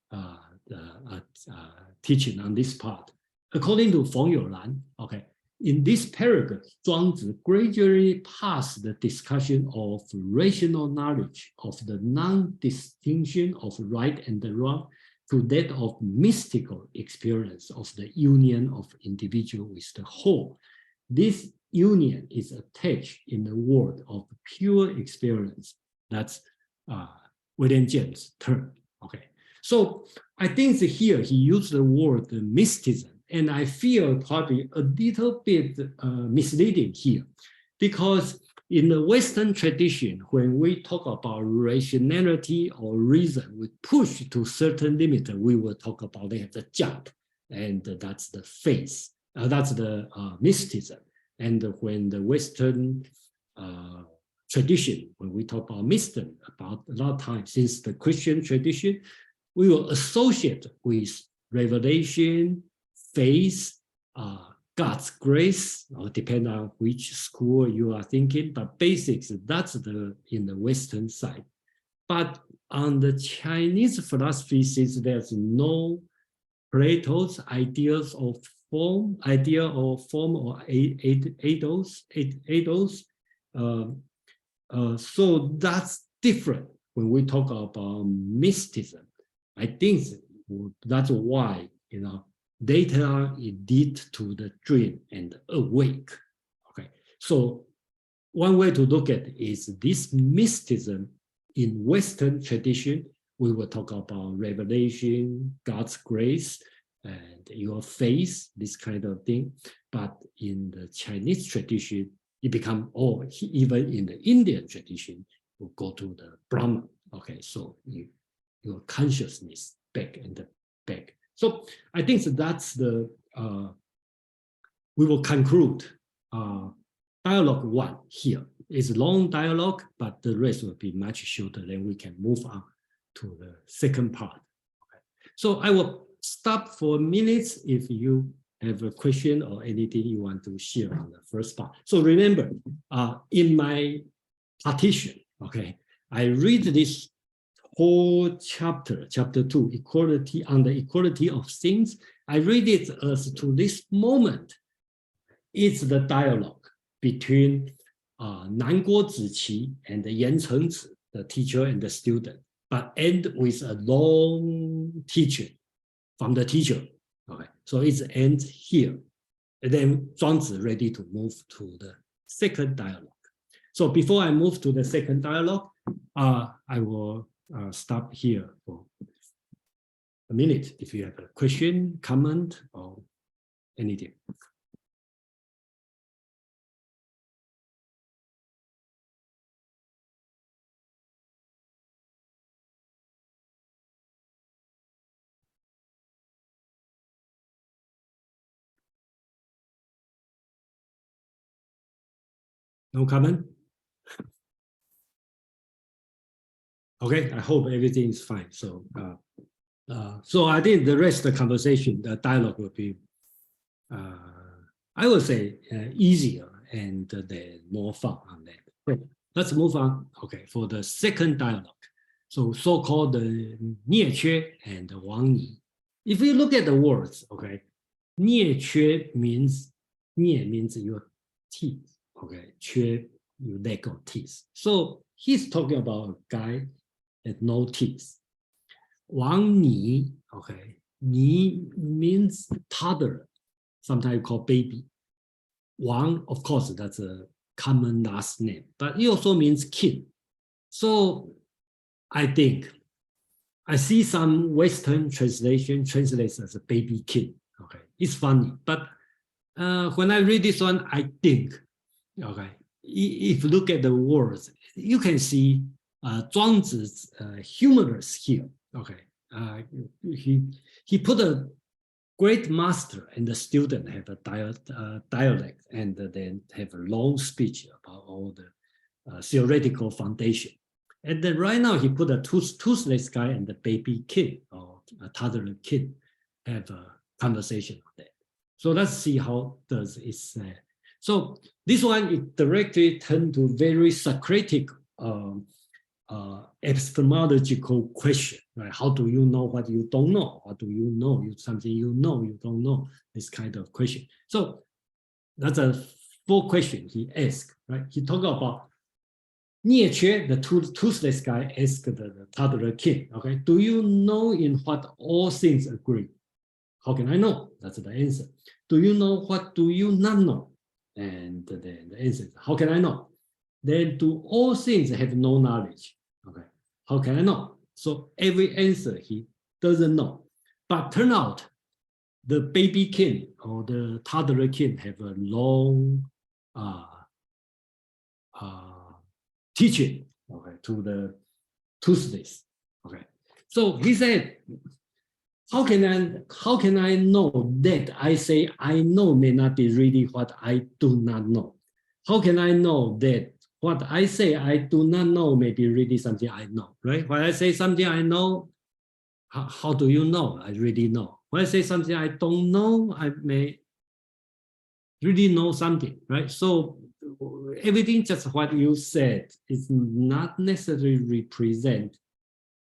teaching on this part? According to Feng You Lan, okay, in this paragraph, Zhuang Zi gradually passed the discussion of rational knowledge of the non-distinction of right and wrong to that of mystical experience of the union of individual with the whole. This union is attached in the word of pure experience. That's William James' term. Okay, so I think that here he used the word mysticism. And I feel probably a little bit misleading here, because in the Western tradition, when we talk about rationality or reason, we push to certain limit, we will talk about they have the jump, and that's the faith, that's the mysticism. And when the Western tradition, when we talk about mysticism, about a lot of times since the Christian tradition, we will associate with revelation, faith, God's grace, or depend on which school you are thinking, but basics, that's in the Western side. But on the Chinese philosophy, since there's no Plato's ideas of form, or eidos, so that's different when we talk about mysticism. I think that's why, data lead to the dream and awake. Okay, so one way to look at it is this mysticism in Western tradition. We will talk about revelation, God's grace, and your faith, this kind of thing. but in the Chinese tradition, it become, or even in the Indian tradition, will go to the Brahman. Okay, so your consciousness back and back. So I think that's the, we will conclude dialogue 1 here. It's a long dialogue, but the rest will be much shorter. Then we can move on to the second part. Okay. So I will stop for minutes if you have a question or anything you want to share on the first part. So remember, in my partition, okay, I read this whole chapter, chapter 2, equality, on the equality of things. I read it as to this moment. It's the dialogue between Nan Guo Ziqi and Yan Chengzi, the teacher and the student, but end with a long teaching from the teacher. Okay, so it ends here. And then Zhuang Zi ready to move to the second dialogue. So before I move to the second dialogue, I will stop here for a minute if you have a question, comment, or anything. No comment? Okay, I hope everything is fine. So, so I think the rest of the conversation, the dialogue will be, I would say, easier and then more fun on that. Great. Let's move on. Okay, for the second dialogue. So, so-called the Yeh Chueh and Wang Yi. If you look at the words, okay, Yeh Chueh means, Yeh means your teeth. Okay, Chueh, your lack of teeth. So he's talking about a guy that no teeth. Wang Yi, okay, Yi means toddler, sometimes called baby. Wang, of course, that's a common last name, but it also means kid. So I think I see some Western translation translates as a baby kid. Okay, it's funny, but when I read this one, I think, okay, if you look at the words, you can see Zhuang Zi's humorous here. Okay, he put a great master and the student have a dialect and then have a long speech about all the theoretical foundation. And then right now he put a toothless guy and the baby kid or a toddler kid have a conversation on that. So let's see how does it say. So this one it directly turned to very Socratic epistemological question, right? How do you know what you don't know? How do you know something you know you don't know? This kind of question. So that's a full question he asked, right? He talked about Yeh Chueh, the toothless guy, asked the toddler kid, okay, do you know in what all things agree? How can I know? That's the answer. Do you know what do you not know? And then the answer is, how can I know? Then do all things have no knowledge? Okay, how can I know? So every answer he doesn't know. But turn out the baby king or the toddler king have a long teaching, okay, to the toothless. Okay, so he said, how can I know that I say I know may not be really what I do not know? How can I know that what I say I do not know may be really something I know, right? When I say something I know, how do you know I really know? When I say something I don't know, I may really know something, right? So everything just what you said is not necessarily represent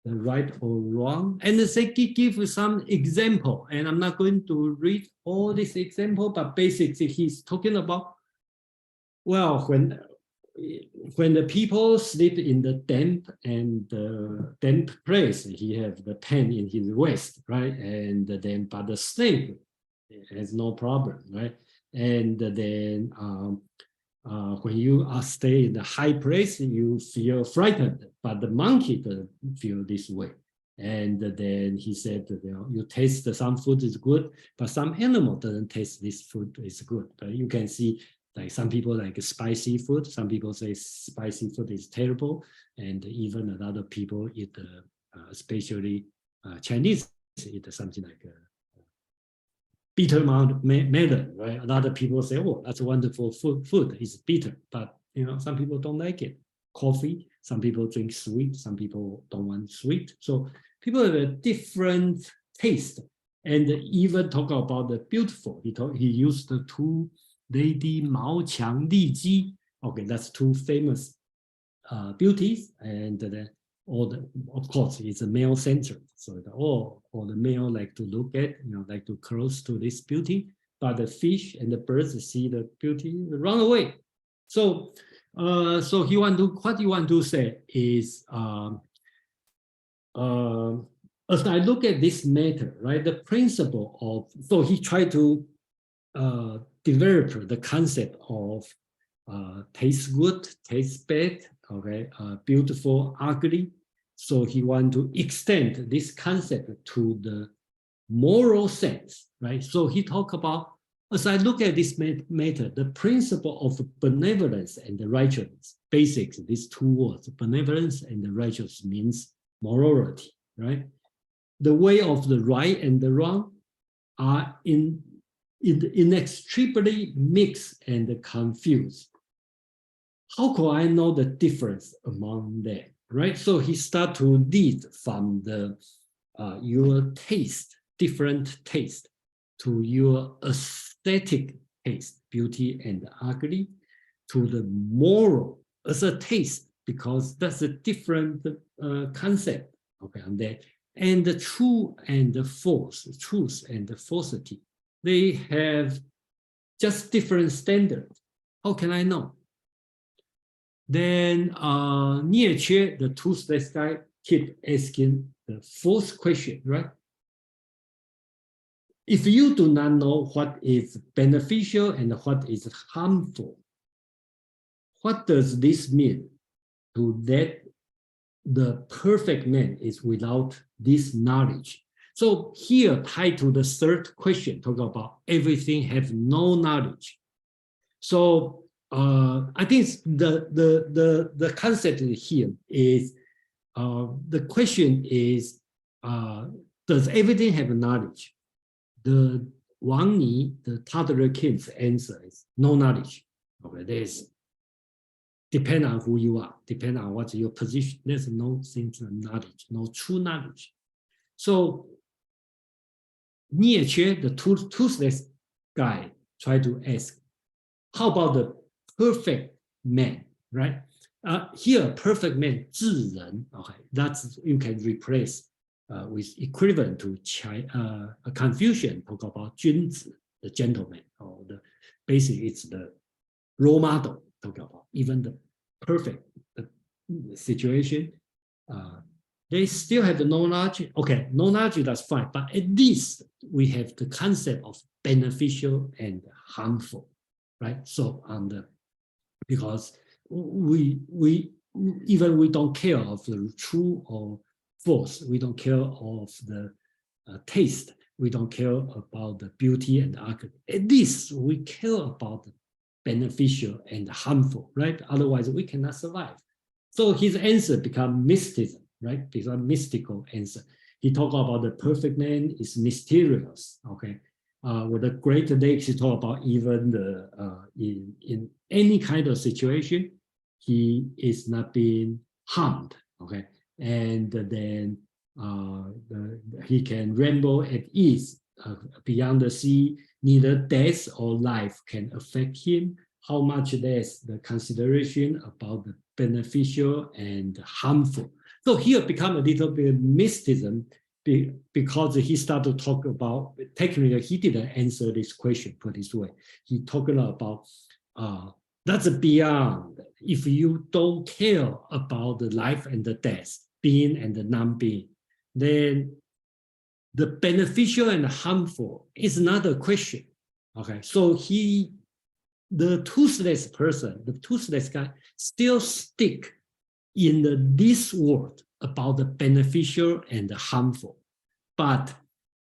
the right or wrong. And they give some example, and I'm not going to read all this example, but basically he's talking about, well, when the people sleep in the damp place, he have the pen in his waist, right? And then, but the snake has no problem, right? And then when you stay in the high place, you feel frightened, but the monkey doesn't feel this way. And then he said, you taste some food is good, but some animal doesn't taste this food is good. But you can see like some people like spicy food. Some people say spicy food is terrible. And even a lot of people eat, especially Chinese, eat something like bitter melon, right? A lot of people say, oh, that's a wonderful food. It's bitter, but some people don't like it. Coffee, some people drink sweet, some people don't want sweet. So people have a different taste, and even talk about the beautiful. He used the two lady Mao Qiang, Li Ji. Okay, that's two famous beauties, and of course, it's a male centered. So all the male like to look at, like to close to this beauty, but the fish and the birds see the beauty, run away. So what you want to say is, as I look at this matter, right, the principle of, so he tried to develop the concept of taste good, taste bad, okay, beautiful, ugly. So he want to extend this concept to the moral sense, right? So he talk about, as I look at this matter, the principle of benevolence and the righteousness, basics, these two words, benevolence and the righteous means morality, right? The way of the right and the wrong are inextricably mixed and confused. How could I know the difference among them, right? So he start to lead from the your taste, different taste, to your aesthetic taste, beauty and ugly, to the moral as a taste, because that's a different concept, okay, on that. And the true and the false, truth and the falsity, they have just different standards. How can I know? Then Yeh Chueh, the toothless guy, keep asking the fourth question, right? If you do not know what is beneficial and what is harmful, what does this mean to that the perfect man is without this knowledge? So here, tied to the third question, talk about everything have no knowledge. So I think the concept here is, the question is, does everything have knowledge? The Wang Yi, the toddler kid's answer is no knowledge. Okay, there's depend on who you are, depend on what's your position. There's no sense of knowledge, no true knowledge. So Yeh Chueh, the toothless guy, tried to ask, how about the perfect man, right? Here, perfect man, 智人, okay, that's, you can replace with equivalent to Confucian, talk about 君子, the gentleman, or the basically it's the role model, talk about even the perfect situation. They still have the no knowledge. Okay, no knowledge, that's fine, but at least we have the concept of beneficial and harmful, right? So because we don't care of the true or false, we don't care of the taste, we don't care about the beauty and ugly. At least we care about the beneficial and harmful, right? Otherwise we cannot survive. So his answer become mysticism, right? Become mystical answer. He talked about the perfect man is mysterious, okay? With the great lakes, he talk about even the in any kind of situation, he is not being harmed, okay? And then he can ramble at ease beyond the sea. Neither death or life can affect him. How much less the consideration about the beneficial and harmful. So here become a little bit mysticism, because he started to talk about, technically he didn't answer this question, put this way. He talked about that's beyond. If you don't care about the life and the death, being and the non-being, then the beneficial and harmful is not a question. Okay, so the toothless person, the toothless guy, still stick in this world about the beneficial and the harmful. But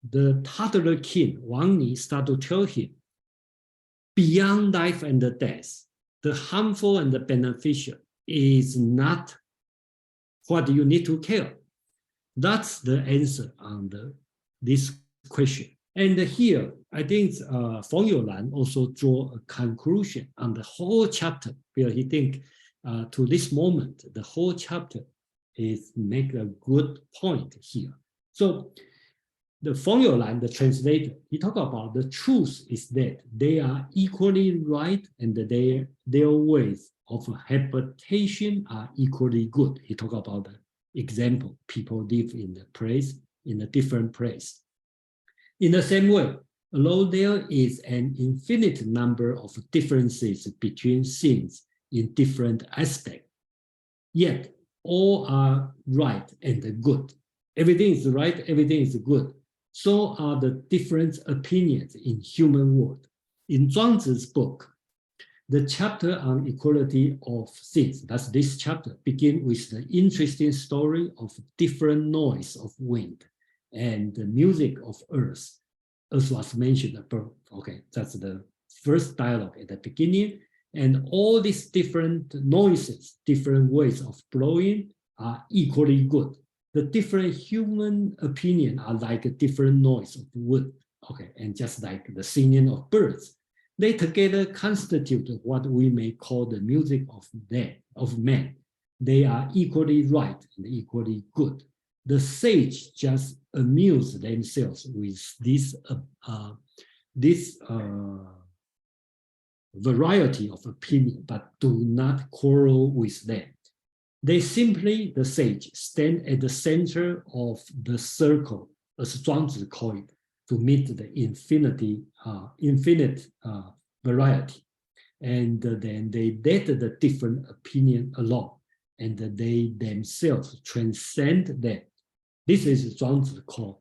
the toddler kid, Wang Yi, start to tell him, beyond life and death, the harmful and the beneficial is not what you need to care. That's the answer on this question. And here, I think Feng You Lan also draw a conclusion on the whole chapter, where he think to this moment, the whole chapter is make a good point here. So the Feng You Lan, the translator, he talk about the truth is that they are equally right and their ways of habitation are equally good. He talk about the example, people live in the place, in a different place. In the same way, although there is an infinite number of differences between things in different aspects, yet all are right and good. Everything is right, everything is good. So are the different opinions in human world. In Zhuang Zi's book, the chapter on equality of things, that's this chapter, begins with the interesting story of different noise of wind and the music of earth, as was mentioned above. Okay, that's the first dialogue at the beginning. And all these different noises, different ways of blowing are equally good. The different human opinion are like a different noise of wood, okay, and just like the singing of birds, they together constitute what we may call the music of man. They are equally right and equally good. The sage just amuse themselves with this variety of opinion, but do not quarrel with them. They simply, the sage, stand at the center of the circle, as Zhuang Zi called it, to meet the infinite variety. And then they let the different opinion alone, and they themselves transcend them. This is Zhuang Zi called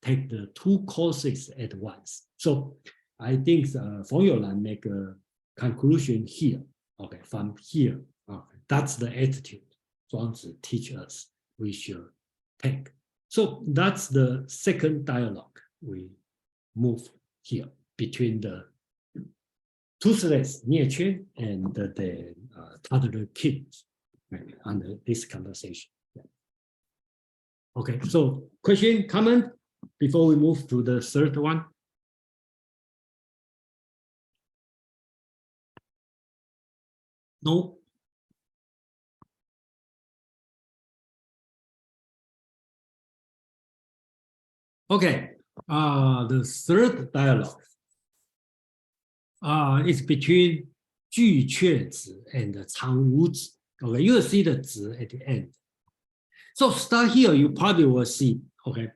take the two courses at once. So I think Feng You Lan make a conclusion here. Okay, from here, okay, that's the attitude Zhuang Zi teach us we should take. So that's the second dialogue we move here between the toothless Yeh Chueh and the toddler kids under this conversation. Yeah. Okay, so question, comment before we move to the third one? No? Okay, the third dialogue is between Yeh Chueh and Zhuang Zi. Okay, you will see the Zi at the end. So start here, you probably will see, okay,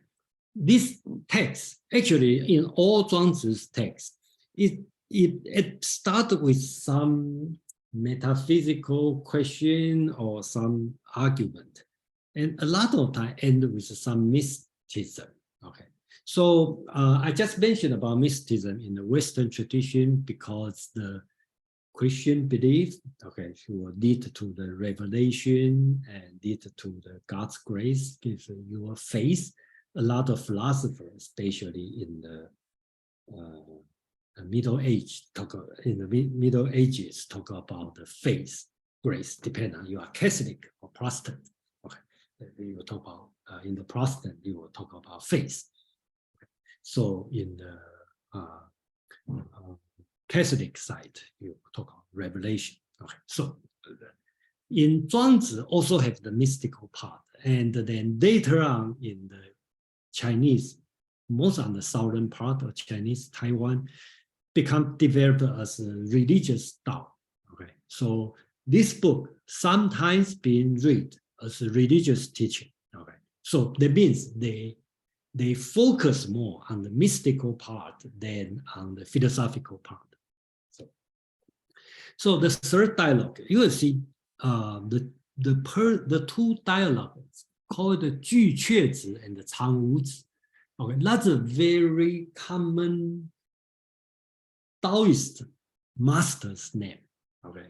this text, actually in all Zhuang Zi's text, it started with some metaphysical question or some argument, and a lot of time end with some mysticism. Okay, so I just mentioned about mysticism in the Western tradition because the Christian belief, okay, will lead to the revelation and lead to the God's grace, gives you a faith. A lot of philosophers, especially in the Middle Age, Middle Ages, talk about the faith, grace, depending on you are Catholic or Protestant. Okay, you will talk about in the Protestant, you will talk about faith. Okay. So in the Catholic side, you talk about revelation. Okay, so in Zhuang Zi also have the mystical part, and then later on in the Chinese, most on the southern part of Chinese Taiwan, become developed as a religious Tao. Okay, so this book sometimes being read as a religious teaching. Okay, so that means they focus more on the mystical part than on the philosophical part. So the third dialogue, you will see the two dialogues called the Yeh Chueh and the Zhuang Zi. Okay, that's a very common Taoist master's name. Okay,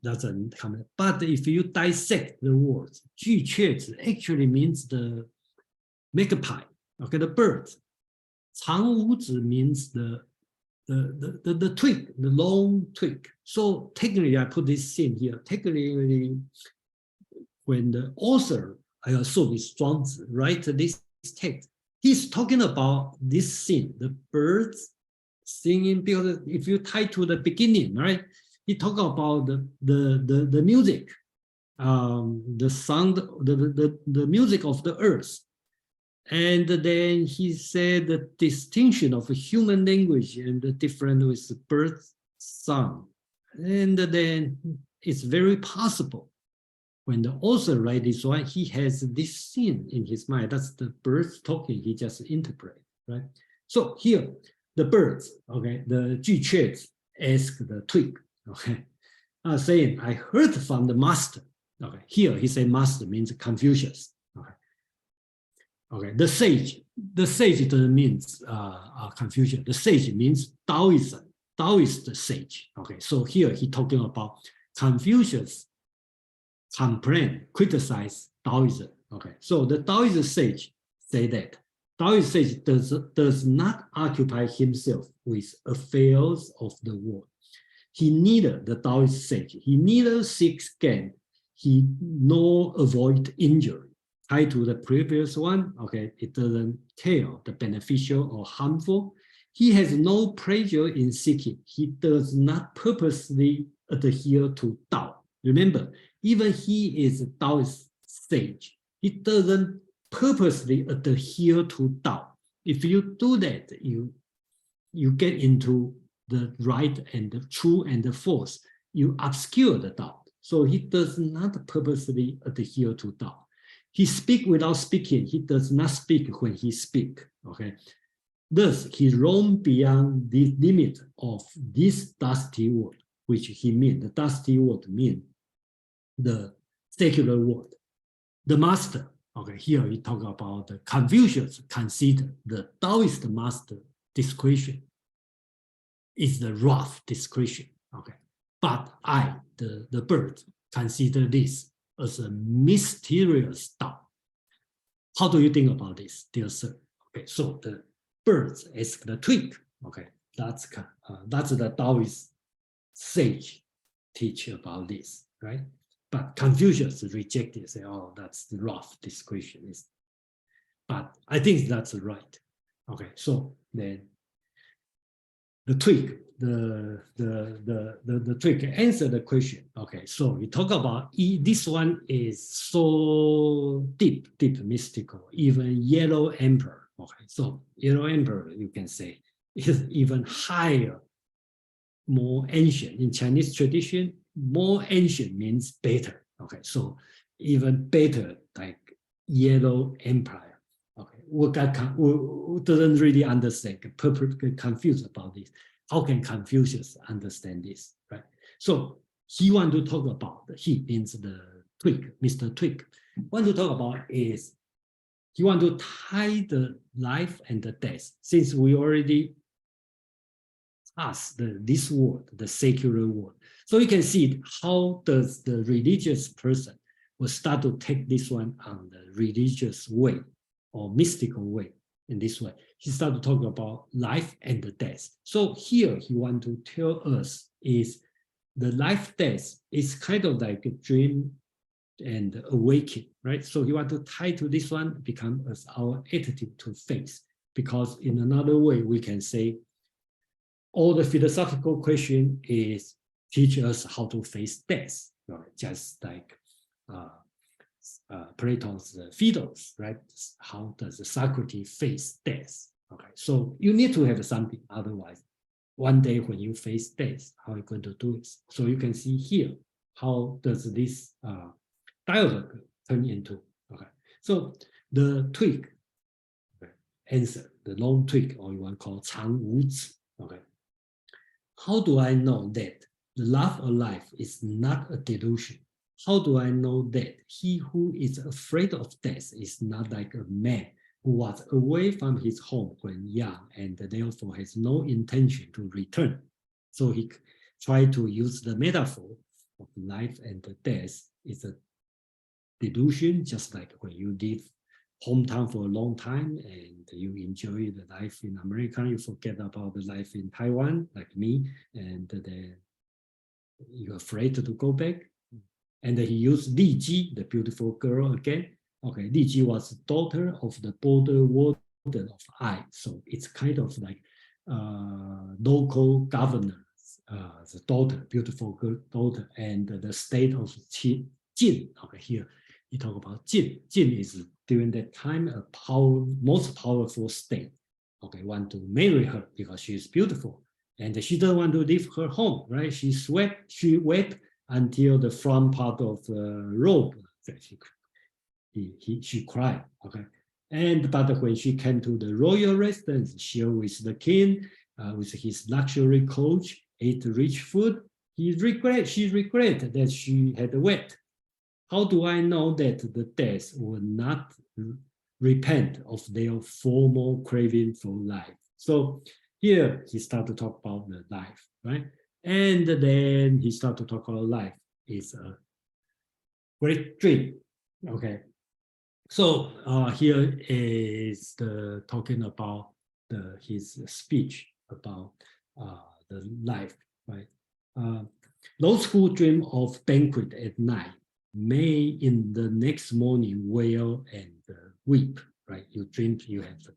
doesn't come. But if you dissect the words, 巨雀子 actually means the magpie, okay, the bird. 长无子 means the twig, the long twig. So technically, I put this in here. Technically, when the author, I assume is Zhuang Zi, write this text, he's talking about this scene, the birds singing, because if you tie to the beginning, right, he talk about the music, the sound, the music of the earth. And then he said the distinction of human language and the different with bird song. And then it's very possible when the author writes this one, he has this scene in his mind. That's the birds talking, he just interpret, right? So here, the birds, okay, the 巨雀 ask the twig, okay, saying, I heard from the master. Okay, here he said master means Confucius. Okay. Okay, the sage doesn't mean Confucius. The sage means Taoism, Taoist sage. Okay, so here he talking about Confucius complain, criticize Taoism. Okay, so the Taoist sage say that Taoist sage does not occupy himself with affairs of the world. He neither, the Taoist sage, he neither seeks gain, he nor avoid injury. Tied to the previous one, okay, it doesn't tell the beneficial or harmful. He has no pleasure in seeking. He does not purposely adhere to Tao. Remember, even he is a Taoist sage. He doesn't purposely adhere to Tao. If you do that, you get into the right and the true and the false. You obscure the Tao. So he does not purposely adhere to Tao. He speaks without speaking. He does not speak when he speaks. Okay. Thus, he roams beyond the limit of this dusty world, which he means. The dusty world means the secular world. The master, okay, here we talk about the Confucius consider the Taoist master discretion is the rough discretion. Okay. But I, the bird, consider this as a mysterious Tao. How do you think about this, dear sir? Okay, so the birds ask the twig. Okay, that's the Taoist sage teach about this, right? But Confucius rejected, say, oh, that's the rough discretion. But I think that's right. Okay, so then the twig, the twig answer the question. Okay, so we talk about this one is so deep mystical, even Yellow Emperor. Okay, so Yellow Emperor, you can say, is even higher, more ancient. In Chinese tradition, more ancient means better. Okay, so even better, like Yellow Empire. Okay, we doesn't really understand, perfectly confused about this. How can Confucius understand this, right? So he want to talk about, he means the twig, Mr. Twig. Want to talk about is, he want to tie the life and the death, since we already passed this world, the secular world. So you can see how does the religious person will start to take this one on the religious way or mystical way. In this way, he started to talk about life and the death. So here he want to tell us is the life death is kind of like a dream and awakening, right? So he want to tie to this one, become as our attitude to faith. Because in another way, we can say all the philosophical question is teach us how to face death, right? Just like Plato's Phaedrus, right? How does Socrates face death? Okay, so you need to have something, otherwise, one day when you face death, how are you going to do it? So you can see here, how does this dialogue turn into? Okay, so the twig, okay, answer, the long twig, or you want to call 长无子. Okay, how do I know that the love of life is not a delusion? How do I know that he who is afraid of death is not like a man who was away from his home when young and therefore has no intention to return? So try to use the metaphor of life and death is a delusion, just like when you live hometown for a long time and you enjoy the life in America, you forget about the life in Taiwan, like me, and then you're afraid to go back. And he used Li Ji, the beautiful girl again. Okay, Li Ji was daughter of the border warden of Ai, so it's kind of like local governor, the daughter, beautiful girl, daughter, and the state of Jin. Okay, here he talk about Jin. Jin is during that time a most powerful state. Okay, want to marry her because she is beautiful, and she doesn't want to leave her home. Right? She wept until the front part of the robe. She cried. Okay. But when she came to the royal residence, shared with the king, with his luxury coach, ate rich food, she regretted that she had wept. How do I know that the dead will not repent of their former craving for life? So here he started to talk about the life, right? And then he started to talk about life is a great dream. Okay. So here is talking about his speech about the life, right? Those who dream of banquet at night may in the next morning wail and weep, right? You dream you have the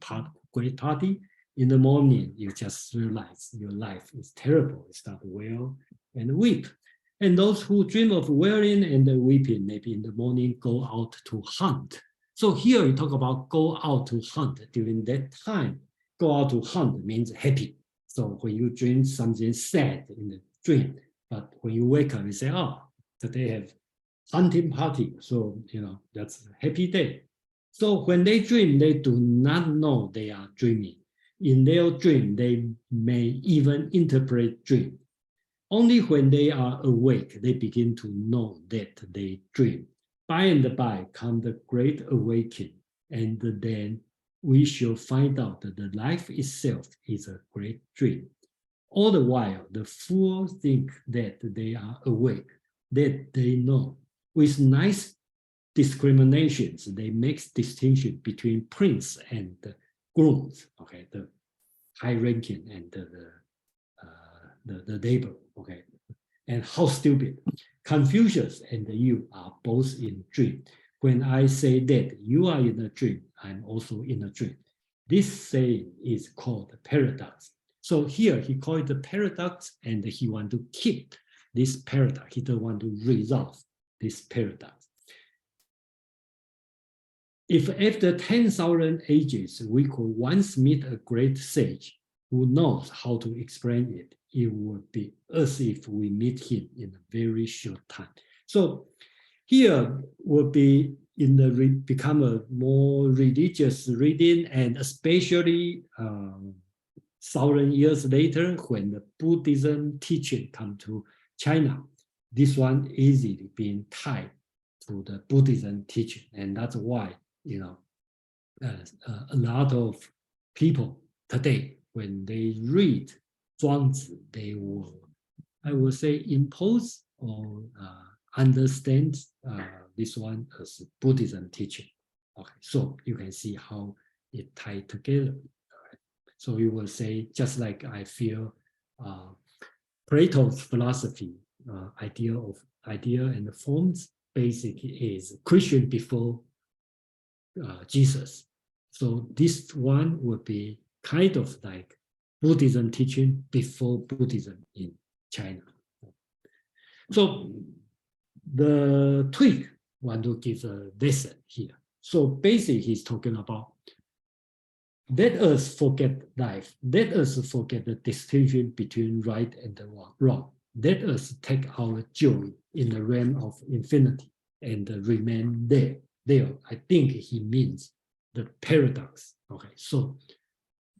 great party. In the morning, you just realize your life is terrible. You start to wail and weep. And those who dream of wailing and weeping, maybe in the morning go out to hunt. So here you talk about go out to hunt during that time. Go out to hunt means happy. So when you dream something sad in the dream, but when you wake up, you say, oh, today have hunting party. So, that's a happy day. So when they dream, they do not know they are dreaming. In their dream, they may even interpret dream. Only when they are awake, they begin to know that they dream. By and by come the great awakening, and then we shall find out that the life itself is a great dream. All the while, the fools think that they are awake, that they know. With nice discriminations, they make distinction between prince and grooms, okay, the high ranking and the labor, okay. And how stupid. Confucius and you are both in dream. When I say that you are in a dream, I'm also in a dream. This saying is called paradox. So here he called it the paradox, and he wants to keep this paradox. He doesn't want to resolve this paradox. If after 10,000 ages we could once meet a great sage who knows how to explain it, it would be as if we meet him in a very short time. So here would be become a more religious reading, and especially 1,000 years later when the Buddhism teaching come to China, this one easily being tied to the Buddhism teaching, and that's why a lot of people today, when they read Zhuang Zi, they will, I would say, impose or understand this one as Buddhism teaching. Okay, so you can see how it tied together. Right. So you will say, just like I feel Plato's philosophy, idea and the forms, basically is Christian before Jesus. So this one would be kind of like Buddhism teaching before Buddhism in China. So the tweak want to give a lesson here. So basically he's talking about let us forget life. Let us forget the distinction between right and wrong. Let us take our joy in the realm of infinity and remain there. I think he means the paradox. Okay, so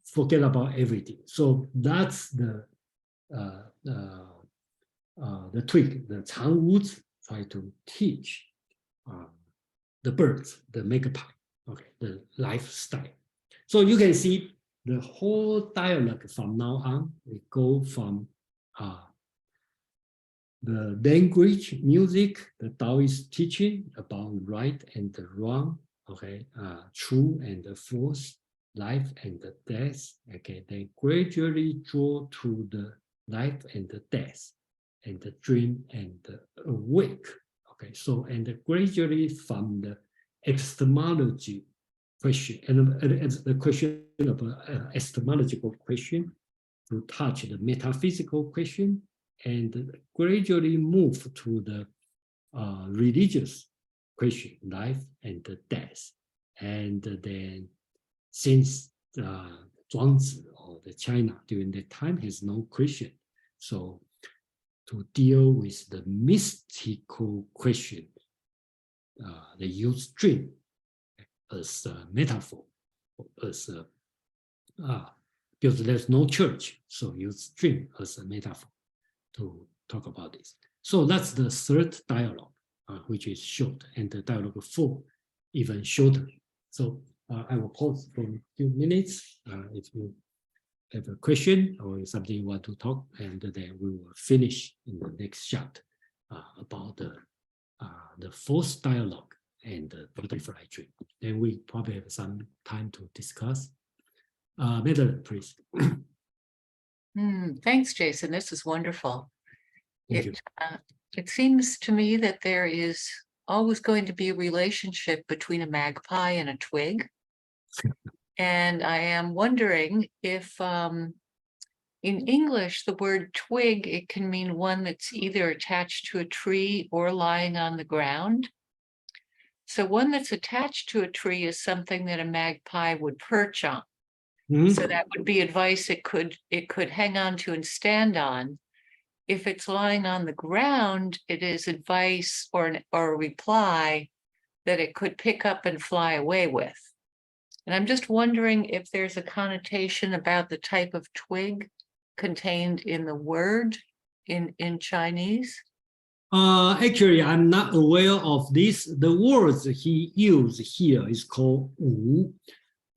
forget about everything. So that's the tweak. The Changwu try to teach the birds, the magpie, okay, the lifestyle. So you can see the whole dialogue from now on, we go from the language, music, the Taoist teaching about right and wrong, okay, true and false, life and death, okay, they gradually draw to the life and death, and the dream and awake, okay, so and gradually from the epistemology question and the question of epistemological question to touch the metaphysical question, and gradually move to the religious question, life and death. And then since Zhuang Zi or the China during that time has no Christian, so to deal with the mystical question, they use dream as a metaphor, as a because there's no church, so use dream as a metaphor to talk about this. So that's the third dialogue, which is short, and the dialogue 4 even shorter. So I will pause for a few minutes if you have a question or something you want to talk, and then we will finish in the next shot about the fourth dialogue and the butterfly dream. Then we probably have some time to discuss. Madeline, please. Thanks, Jason. This is wonderful. Thank you. It seems to me that there is always going to be a relationship between a magpie and a twig. And I am wondering if in English, the word twig, it can mean one that's either attached to a tree or lying on the ground. So one that's attached to a tree is something that a magpie would perch on. So that would be advice it could hang on to and stand on. If it's lying on the ground, it is advice or a reply that it could pick up and fly away with. And I'm just wondering if there's a connotation about the type of twig contained in the word in Chinese. Actually, I'm not aware of this. The words he used here is called wu.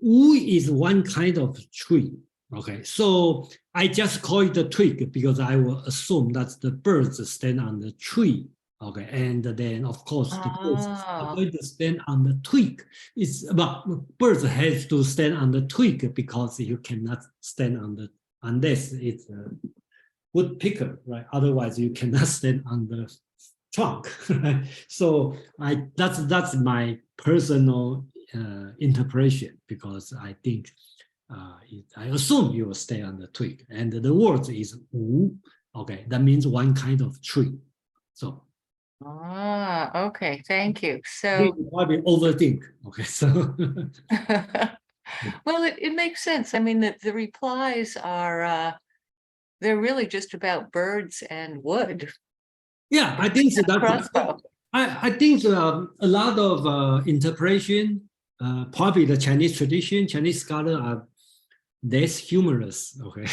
Wu is one kind of tree. Okay, so I just call it a twig because I will assume that the birds stand on the tree. Okay, and then of course the birds are going to stand on the twig. It's about birds have to stand on the twig because you cannot stand on the unless it's a woodpecker, right? Otherwise you cannot stand on the trunk. Right? So that's my personal interpretation, because I think I assume you will stay on the twig, and the word is wu. Okay, that means one kind of tree. So Okay, thank you. So you probably overthink. Okay, so well, it makes sense. I mean, the replies are they're really just about birds and wood. yeah, I think so. Crossbow. I think a lot of interpretation, probably the Chinese tradition, Chinese scholars are less humorous, okay,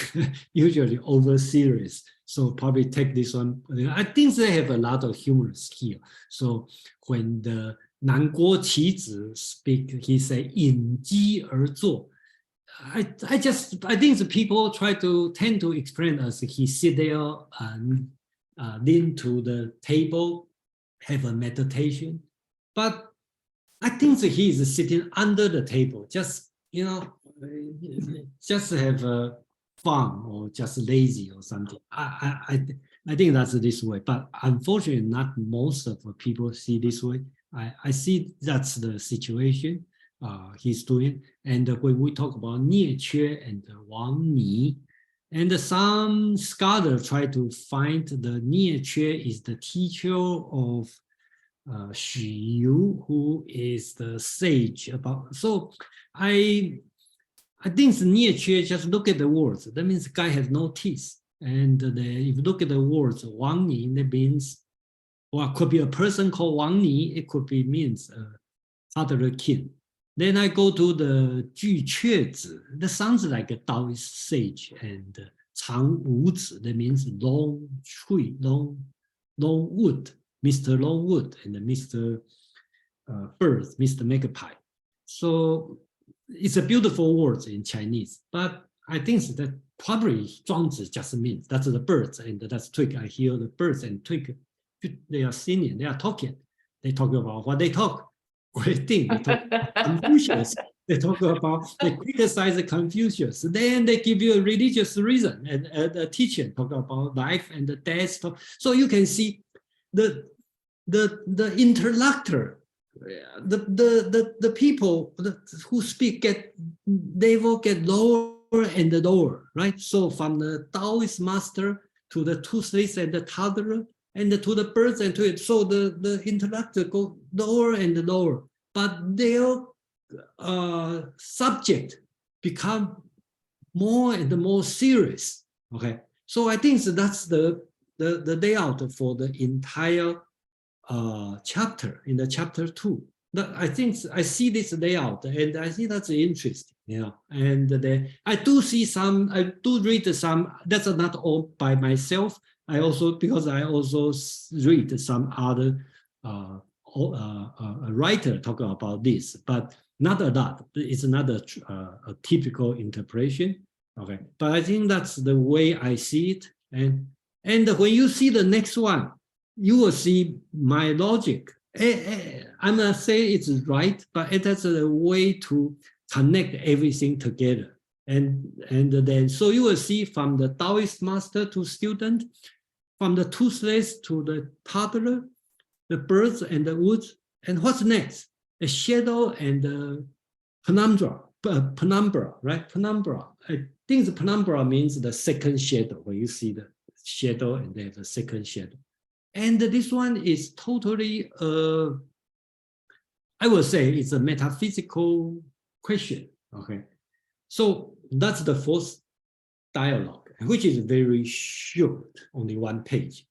usually over serious. So probably take this one. I think they have a lot of humorous here. So when the Nanguo Qizhi speak, he say 引机而坐. I think the people tend to explain as he sit there and lean to the table, have a meditation. But I think that he is sitting under the table, just, you know, just have fun or just lazy or something. I think that's this way, but unfortunately, not most of the people see this way. I see that's the situation he's doing. And when we talk about Yeh Chueh and Wang Yi, and some scholars try to find the Yeh Chueh is the teacher of Xu Yu, who is the sage about. So I think the Yeh Chueh, just look at the words. That means the guy has no teeth. And if you look at the words Wang Yi, that means, well, it could be a person called Wang Yi. It could be means father king. Then I go to the Yeh Chueh. That sounds like a Taoist sage. And Chang Wu Zi, that means long tree, long wood, Mr. Longwood, and Mr. Bird, Mr. Magpie. So it's a beautiful word in Chinese, but I think that probably Zhuang Zi just means that's the birds and that's twig. I hear the birds and twig. They are singing, they are talking. They talk about what they talk. What they think. They talk about Confucius. They talk about, they criticize Confucius. Then they give you a religious reason and a teacher talk about life and the death. So you can see the interlocutor, the people who speak they will get lower and lower, right? So from the Taoist master to the toothless and the toddler and to the birds and to it. So the interlocutor go lower and lower, but their subject become more and more serious. Okay, so I think that's the layout for the entire chapter in the chapter 2. I think I see this layout and I think that's interesting, and then I do read some, that's not all by myself. Because I also read some other writer talking about this, but not a lot. It's not a typical interpretation. Okay, but I think that's the way I see it. And when you see the next one, you will see my logic. I'm not saying it's right, but that's a way to connect everything together. And then, so you will see from the Taoist master to student, from the toothless to the toddler, the birds and the woods, and what's next? A shadow and the penumbra, right? Penumbra. I think the penumbra means the second shadow, when you see the shadow and then the second shadow. And this one is totally, I would say it's a metaphysical question, okay? So that's the fourth dialogue, which is very short, only 1 page.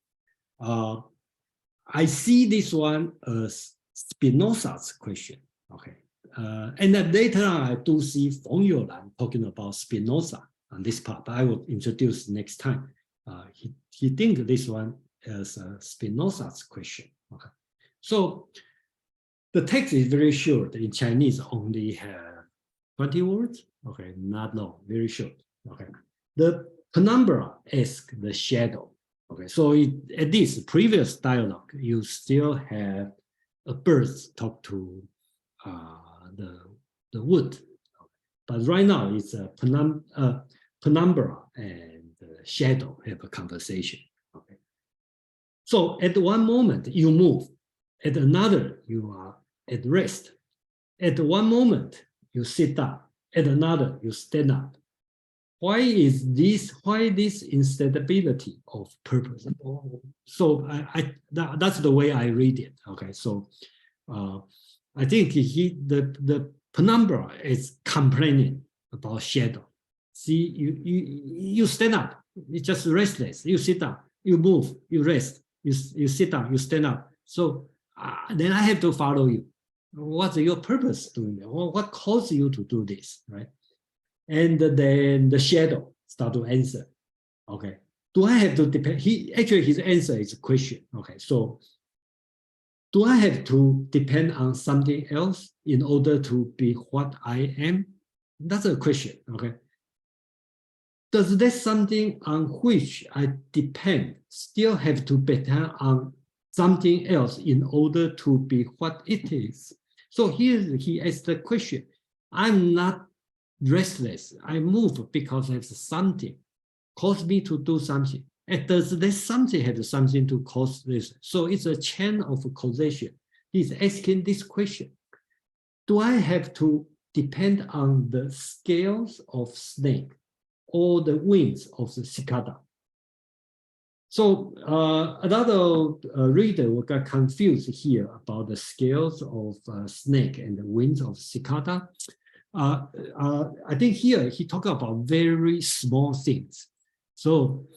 I see this one as Spinoza's question, okay? And then later on, I do see Feng You Lan talking about Spinoza on this part, but I will introduce next time. He thinks this one as Spinoza's question, okay? So the text is very short. In Chinese, only have 20 words, okay? Not long, very short, okay? The penumbra asks the shadow. Okay, so at this previous dialogue, you still have a bird talk to the wood, but right now it's a penumbra and the shadow have a conversation. Okay, so at one moment you move, at another you are at rest, at one moment you sit down, at another you stand up. Why this instability of purpose? So that's the way I read it. Okay, so I think the penumbra is complaining about shadow. See, you stand up, it's just restless. You sit down, you move, you rest, you sit down, you stand up. So then I have to follow you. What's your purpose doing that? What caused you to do this, right? And then the shadow start to answer. Okay, do I have to depend? His answer is a question. Okay, so do I have to depend on something else in order to be what I am? That's a question. Okay, does that something on which I depend still have to depend on something else in order to be what it is? So here he asks the question. I'm not restless. I move because there's something caused me to do something. And does this something have something to cause this? So it's a chain of causation. He's asking this question. Do I have to depend on the scales of snake or the wings of the cicada? So another reader will get confused here about the scales of snake and the wings of cicada. I think here he talks about very small things. So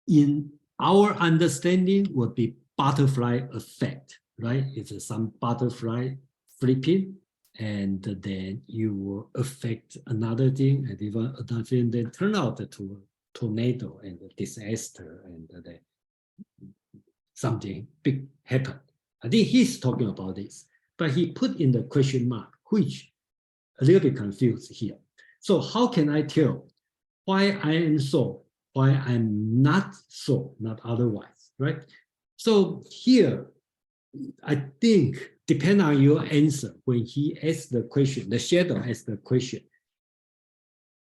in our understanding would be butterfly effect, right? If some butterfly flipping, and then you will affect another thing, and even another thing, then turn out to a tornado and a disaster, and then something big happened. I think he's talking about this, but he put in the question mark, which a little bit confused here. So how can I tell why I am so, why I'm not so, not otherwise, right? So here, I think, depend on your answer, when he asks the question, the shadow asks the question.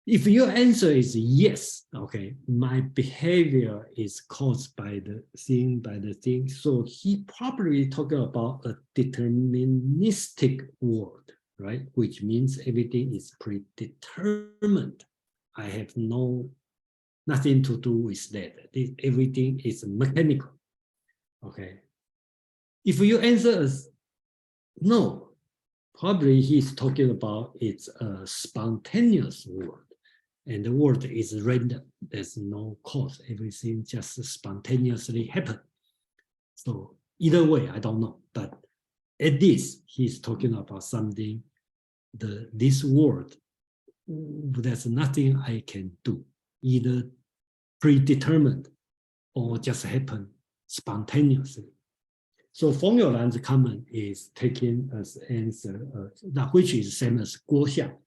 If your answer is yes, okay, my behavior is caused by the thing, so he probably talking about a deterministic world, right? Which means everything is predetermined. I have nothing to do with that. Everything is mechanical, okay? If you answer as no, probably he's talking about it's a spontaneous world. And the world is random. There's no cause. Everything just spontaneously happen. So either way, I don't know. But at least he's talking about something, this world, there's nothing I can do, either predetermined or just happen spontaneously. So Feng You Lan's comment is taken as answer, which is same as Guo Xiang,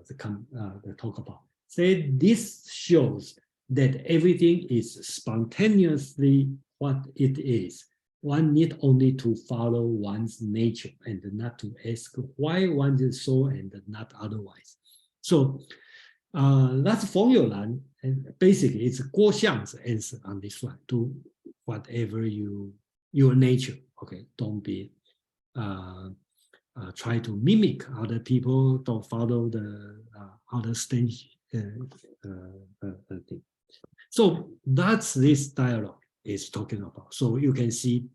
the talk about. Say this shows that everything is spontaneously what it is. One need only to follow one's nature and not to ask why one is so and not otherwise. So that's Feng You Lan, and basically it's Guo Xiang's answer on this one. Do whatever your nature. Okay, don't be try to mimic other people. Don't follow the other stage thing. So that's this dialogue is talking about. So you can see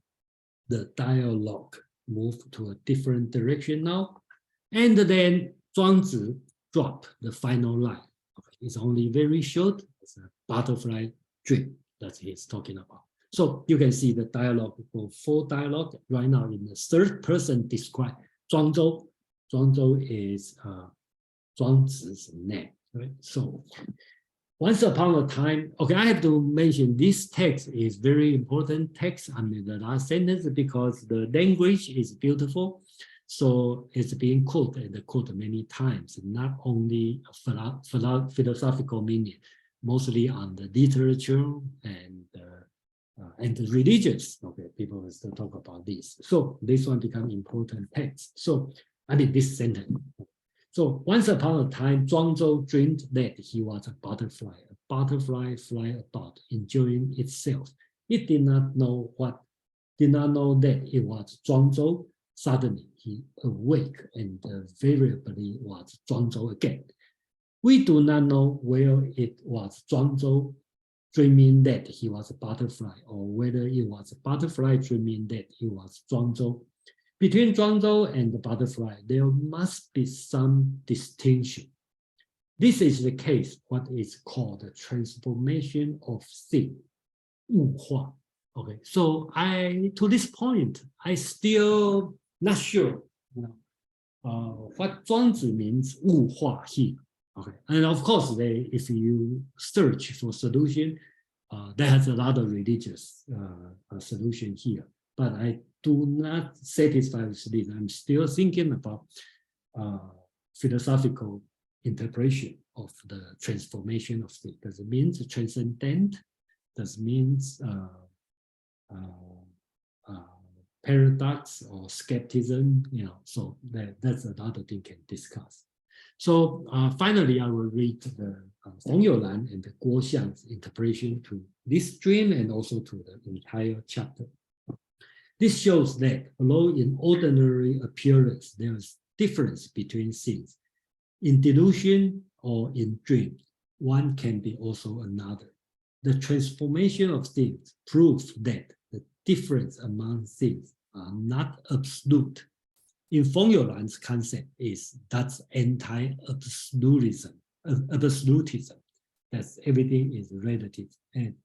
the dialogue move to a different direction now, and then Zhuang Zi drop the final line. Okay, it's only very short. It's a butterfly dream that he's talking about. So you can see the dialogue for full dialogue right now in the third person describe Zhuang Zhou. Zhuang Zhou is Zhuang Zi's name, right? So once upon a time, okay, I have to mention this text is very important text. I mean the last sentence because the language is beautiful. So it's being quoted and quoted many times, not only philosophical meaning, mostly on the literature and the religious. Okay, people will still talk about this. So this one become important text. So I mean this sentence. So once upon a time, Zhuang Zhou dreamed that he was a butterfly fly about, enjoying itself. It did not know that it was Zhuang Zhou. Suddenly he awake and variably was Zhuang Zhou again. We do not know whether it was Zhuang Zhou dreaming that he was a butterfly or whether it was a butterfly dreaming that he was Zhuang Zhou. Between Zhuang Zhou and the butterfly, there must be some distinction. This is the case, what is called the transformation of thing, 物化. Okay, so to this point, I still not sure, what Zhuang Zi means 物化 here. Okay, and of course, if you search for solution, there has a lot of religious solution here, but I do not satisfy with this. I'm still thinking about philosophical interpretation of the transformation of things. Does it mean transcendent? Does it mean paradox or skepticism? So that's another thing can discuss. So finally, I will read the Feng You Lan and the Guo Xiang's interpretation to this dream and also to the entire chapter. This shows that although in ordinary appearance, there is difference between things. In delusion or in dream, one can be also another. The transformation of things proves that the difference among things are not absolute. In Feng You Lan's concept that's anti-absolutism, that everything is relative. And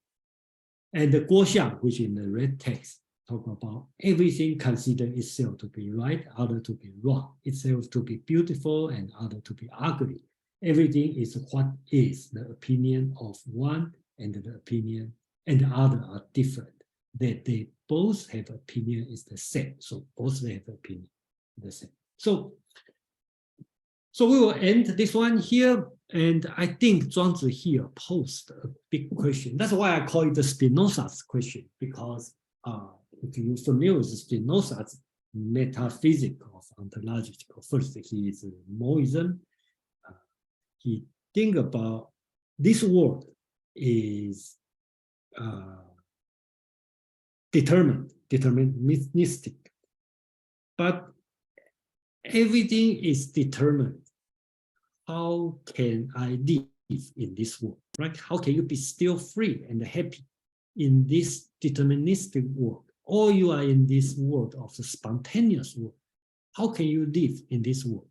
the Guo Xiang, which in the red text, talk about everything considered itself to be right, other to be wrong, itself to be beautiful and other to be ugly. Everything is what is the opinion of one and the opinion and the other are different. That they both have opinion is the same. So both they have opinion the same. So So we will end this one here. And I think Zhuang Zi here posed a big question. That's why I call it the Spinoza's question, because if you're familiar with Spinoza's metaphysics of ontological, first he is monism. He think about this world is deterministic, but everything is determined. How can I live in this world, right? How can you be still free and happy in this deterministic world? Or you are in this world of the spontaneous world. How can you live in this world?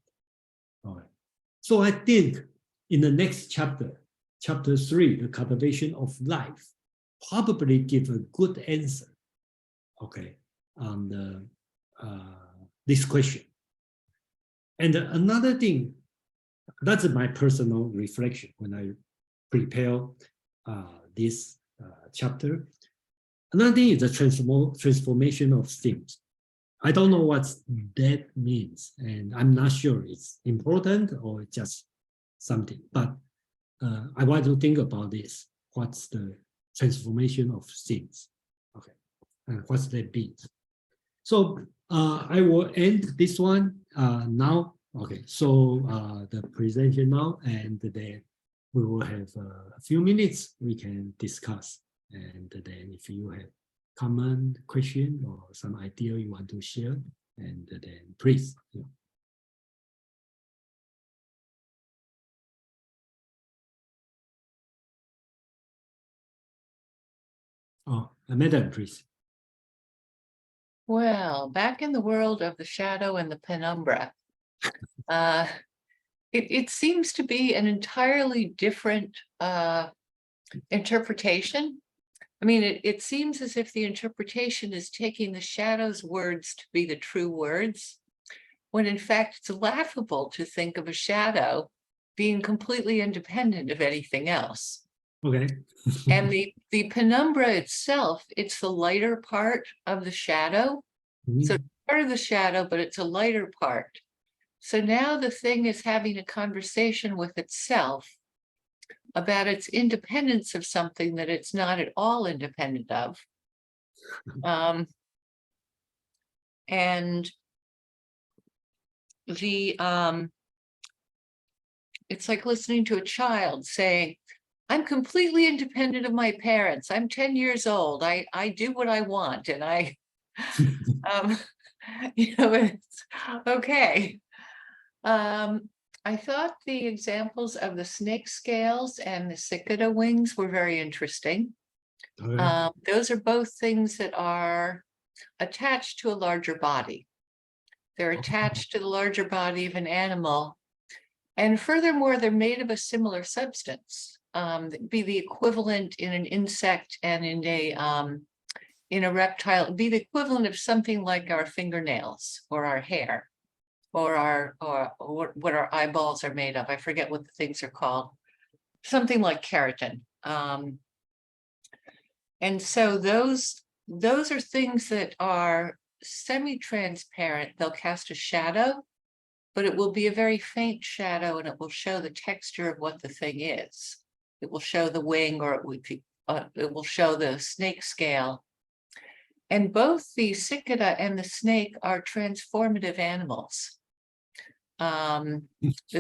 All right. So I think in the next chapter, chapter 3, the cultivation of life, probably give a good answer, okay, on the, this question. And another thing, that's my personal reflection when I prepare this chapter. Another thing is the transformation of things. I don't know what that means, and I'm not sure it's important or just something, but I want to think about this. What's the transformation of things? Okay, and what's that means? So I will end this one now. Okay, so the presentation now, and then we will have a few minutes we can discuss. And then if you have comment, question, or some idea you want to share, and then please. Yeah. Oh, Madam, please. Well, back in the world of the shadow and the penumbra, it seems to be an entirely different interpretation. I mean, it seems as if the interpretation is taking the shadow's words to be the true words, when in fact it's laughable to think of a shadow being completely independent of anything else. Okay. And the penumbra itself, it's the lighter part of the shadow. So it's part of the shadow, but it's a lighter part. So now the thing is having a conversation with itself about its independence of something that it's not at all independent of. And it's like listening to a child saying, I'm completely independent of my parents. I'm 10 years old. I do what I want. And I, it's okay. I thought the examples of the snake scales and the cicada wings were very interesting. Okay. Those are both things that are attached to a larger body. They're attached to the larger body of an animal. And furthermore, they're made of a similar substance. Be the equivalent in an insect and in a reptile, be the equivalent of something like our fingernails or our hair. Or what our eyeballs are made of. I forget what the things are called. Something like keratin. And so those are things that are semi-transparent. They'll cast a shadow, but it will be a very faint shadow, and it will show the texture of what the thing is. It will show the wing, or it will show the snake scale. And both the cicada and the snake are transformative animals. The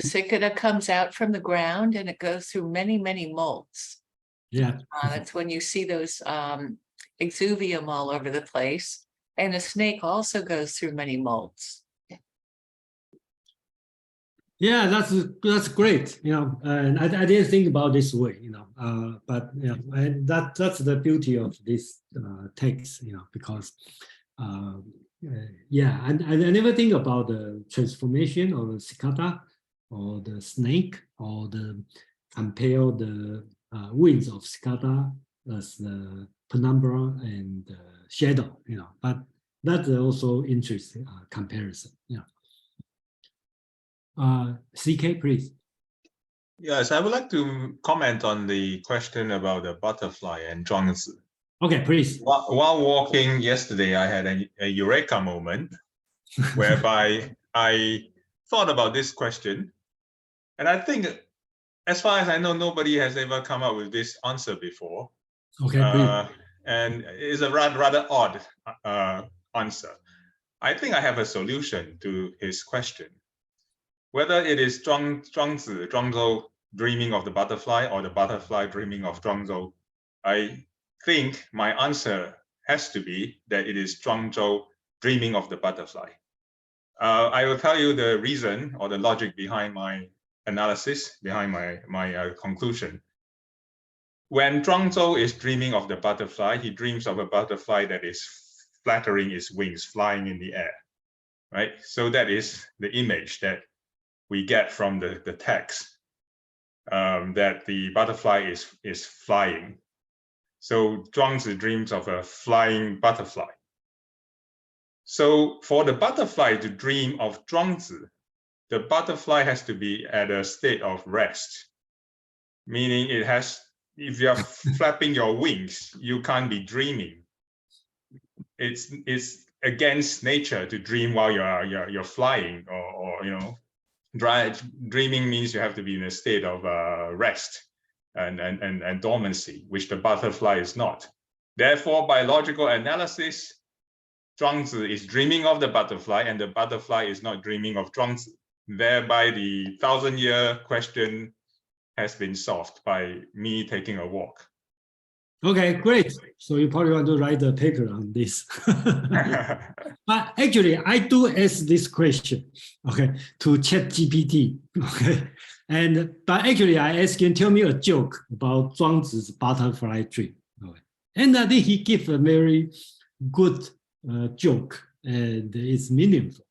cicada comes out from the ground and it goes through many, many molds. Yeah. That's when you see those exuvium all over the place. And the snake also goes through many molds. Yeah, that's great. And I didn't think about this way. But and that's the beauty of this text. Because. Yeah, and I never think about the transformation of the cicada or the snake, or compare the wings of cicada as the penumbra and the shadow. But that's also interesting comparison. CK, please. Yes, I would like to comment on the question about the butterfly and Zhuang Zi. Okay, please. While walking yesterday, I had a eureka moment whereby I thought about this question. And I think, as far as I know, nobody has ever come up with this answer before. Okay, please. And it's a rather odd answer. I think I have a solution to his question. Whether it is Zhuang Tzu dreaming of the butterfly or the butterfly dreaming of Zhuang Tzu, I think my answer has to be that it is Zhuang Tzu dreaming of the butterfly. I will tell you the reason or the logic behind my analysis, behind my conclusion. When Zhuang Tzu is dreaming of the butterfly, he dreams of a butterfly that is flattering its wings, flying in the air, right? So that is the image that we get from the text, that the butterfly is flying. So Zhuang Zi dreams of a flying butterfly. So for the butterfly to dream of Zhuang Zi, the butterfly has to be at a state of rest, meaning it has, if you're flapping your wings, you can't be dreaming. It's against nature to dream while you're flying, or you know, dreaming means you have to be in a state of rest and dormancy, which the butterfly is not. Therefore, by logical analysis, Zhuang Zi is dreaming of the butterfly, and the butterfly is not dreaming of Zhuang Zi. Thereby, the 1,000-year question has been solved by me taking a walk. Okay, great. So you probably want to write a paper on this. But actually, I do ask this question, okay, to ChatGPT, okay, but actually I asked him, tell me a joke about Zhuang Zi's butterfly dream, okay, and I think he gave a very good joke, and it's meaningful.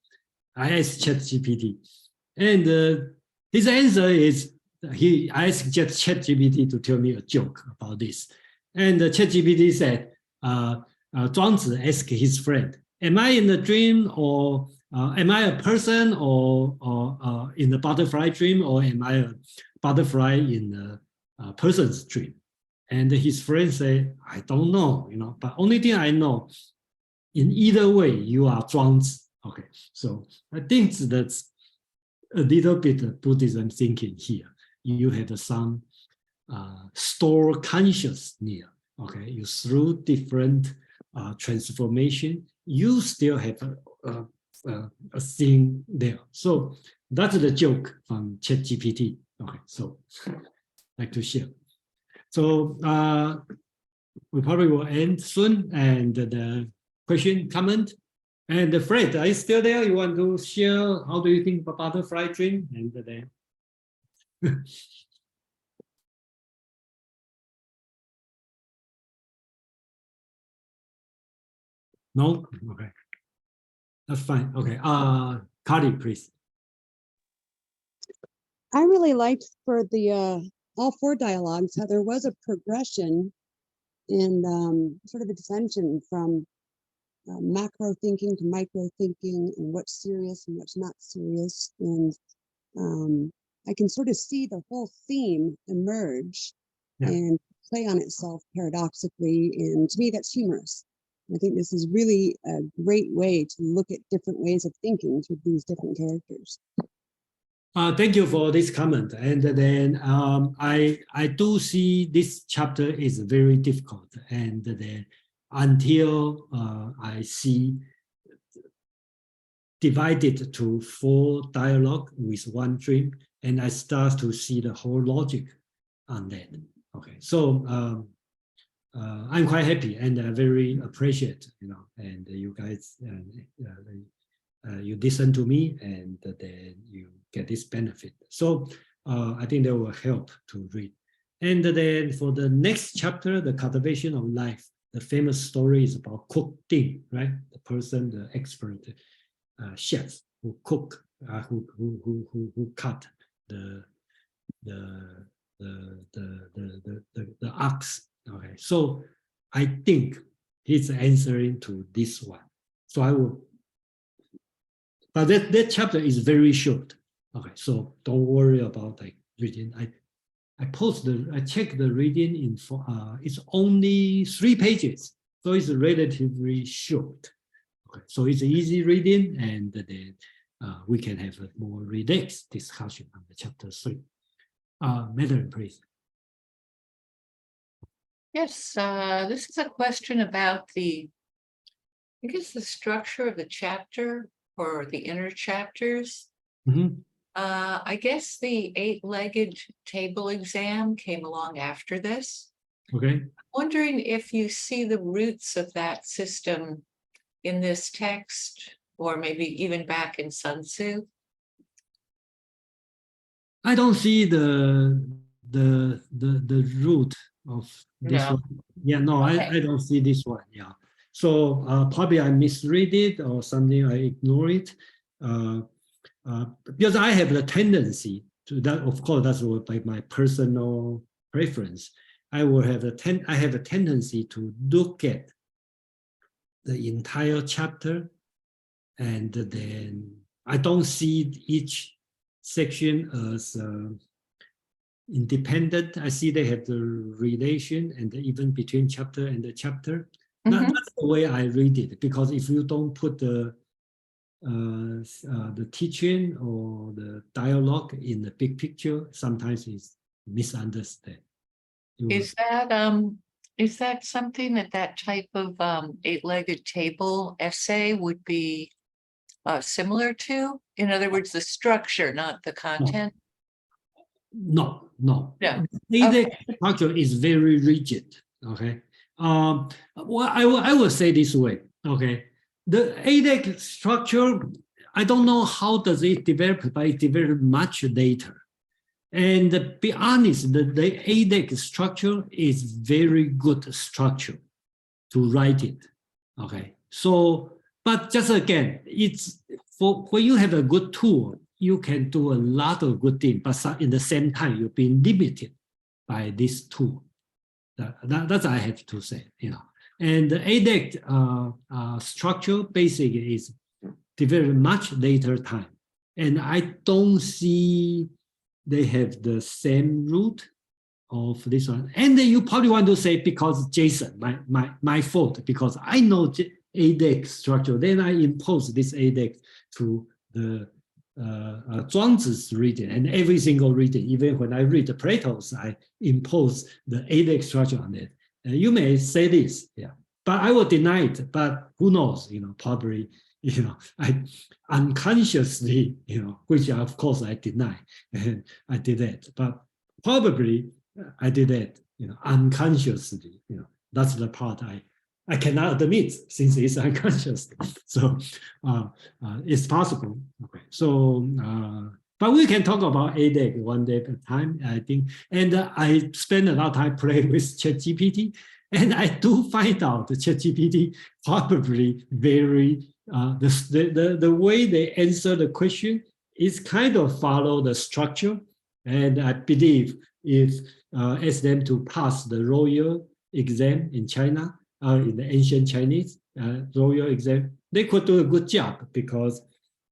I asked ChatGPT, and his answer is I asked ChatGPT to tell me a joke about this, and ChatGPT said, Zhuang Zi asked his friend, am I in the dream, or am I a person, or in the butterfly dream, or am I a butterfly in a person's dream? And his friend said, I don't know, you know, but only thing I know, in either way, you are Zhuang Zi. Okay, so I think that's a little bit of Buddhism thinking here. You have some store consciousness, okay, you through different transformation, you still have a thing there. So that's the joke from ChatGPT. Okay, so like to share. So we probably will end soon, and the question, comment. And Fred, are you still there? You want to share how do you think about butterfly dream? And then no? Okay. That's fine. Okay. Carly, please. I really liked for the all four dialogues how there was a progression and sort of a descension from macro thinking to micro thinking, and what's serious and what's not serious. And I can sort of see the whole theme emerge and play on itself paradoxically. And to me, that's humorous. I think this is really a great way to look at different ways of thinking through these different characters. Thank you for this comment. And then I do see this chapter is very difficult. And then until I see divided to 4 dialogue with 1 dream, and I start to see the whole logic on that. Okay, so I'm quite happy, and I very appreciate, you know, and you guys, you listen to me, and then you get this benefit. So I think that will help to read. And then for the next chapter, the cultivation of life, the famous story is about cooking, right? The person, the expert chef who cook, who cut the ox. Okay, so I think he's answering to this one. So I will, but that chapter is very short. Okay, so don't worry about like reading. I check the reading in it's only 3 pages, so it's relatively short. Okay, so it's easy reading, and then we can have a more relaxed discussion on the chapter 3. Madeline, please. Yes, this is a question about I guess the structure of the chapter or the inner chapters. Mhm. I guess the 8-legged table exam came along after this. Okay. Wondering if you see the roots of that system in this text, or maybe even back in Sun Tzu. I don't see the root of this No. one. Yeah, no, Okay. I don't see this one. Yeah. So probably I misread it or something, I ignore it. Because I have the tendency to that, of course, that's what like my personal preference. I have a tendency to look at the entire chapter, and then I don't see each section as independent. I see they have the relation and even between chapter and the chapter. Mhm. That's the way I read it, because if you don't put the teaching or the dialogue in the big picture, sometimes it's misunderstood. Is that something that type of 8-legged table essay would be similar to? In other words, the structure, not the content? No. No. The structure is very rigid. Okay. Well, I will say this way. Okay. The ADEC structure, I don't know how does it develop, but it developed much later. And to be honest, the ADEC structure is very good structure to write it. Okay. So, but just again, it's when you have a good tool, you can do a lot of good things, but in the same time, you're being limited by this tool. That's I have to say, And the ADEC structure basically is developed much later time. And I don't see they have the same root of this one. And then you probably want to say, because Jason, my fault, because I know ADEC structure, then I impose this ADEC to the Zhuang Zi's reading, and every single reading, even when I read the Plato's, I impose the ADEC structure on it. You may say this, yeah, but I will deny it. But who knows? Probably, I unconsciously, which of course I deny, and I did that. But probably I did that, unconsciously. That's the part I cannot admit, since it's unconscious. So it's possible. Okay. So, but we can talk about ADEC one day at a time, I think. And I spend a lot of time playing with ChatGPT, and I do find out the ChatGPT probably very the way they answer the question is kind of follow the structure. And I believe if ask them to pass the royal exam in China, in the ancient Chinese royal exam, they could do a good job, because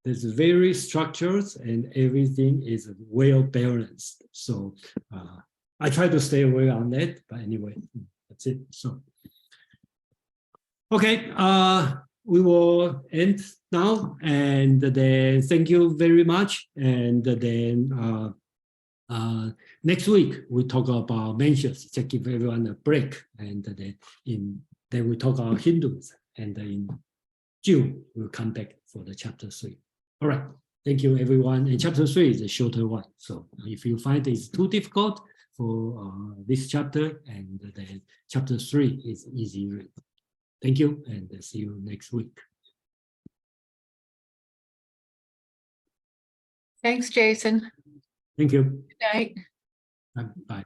there's very structures and everything is well balanced. So I try to stay away on that, but anyway, that's it. So, okay, we will end now, and then thank you very much. And then next week we talk about mentions, to give everyone a break, and then we talk about Hindus, and in June we'll come back for the chapter 3. All right, thank you everyone. And chapter 3 is a shorter one, so if you find it's too difficult for this chapter, and then chapter 3 is easy read. Thank you, and see you next week. Thanks, Jason. Thank you. Good night. Bye.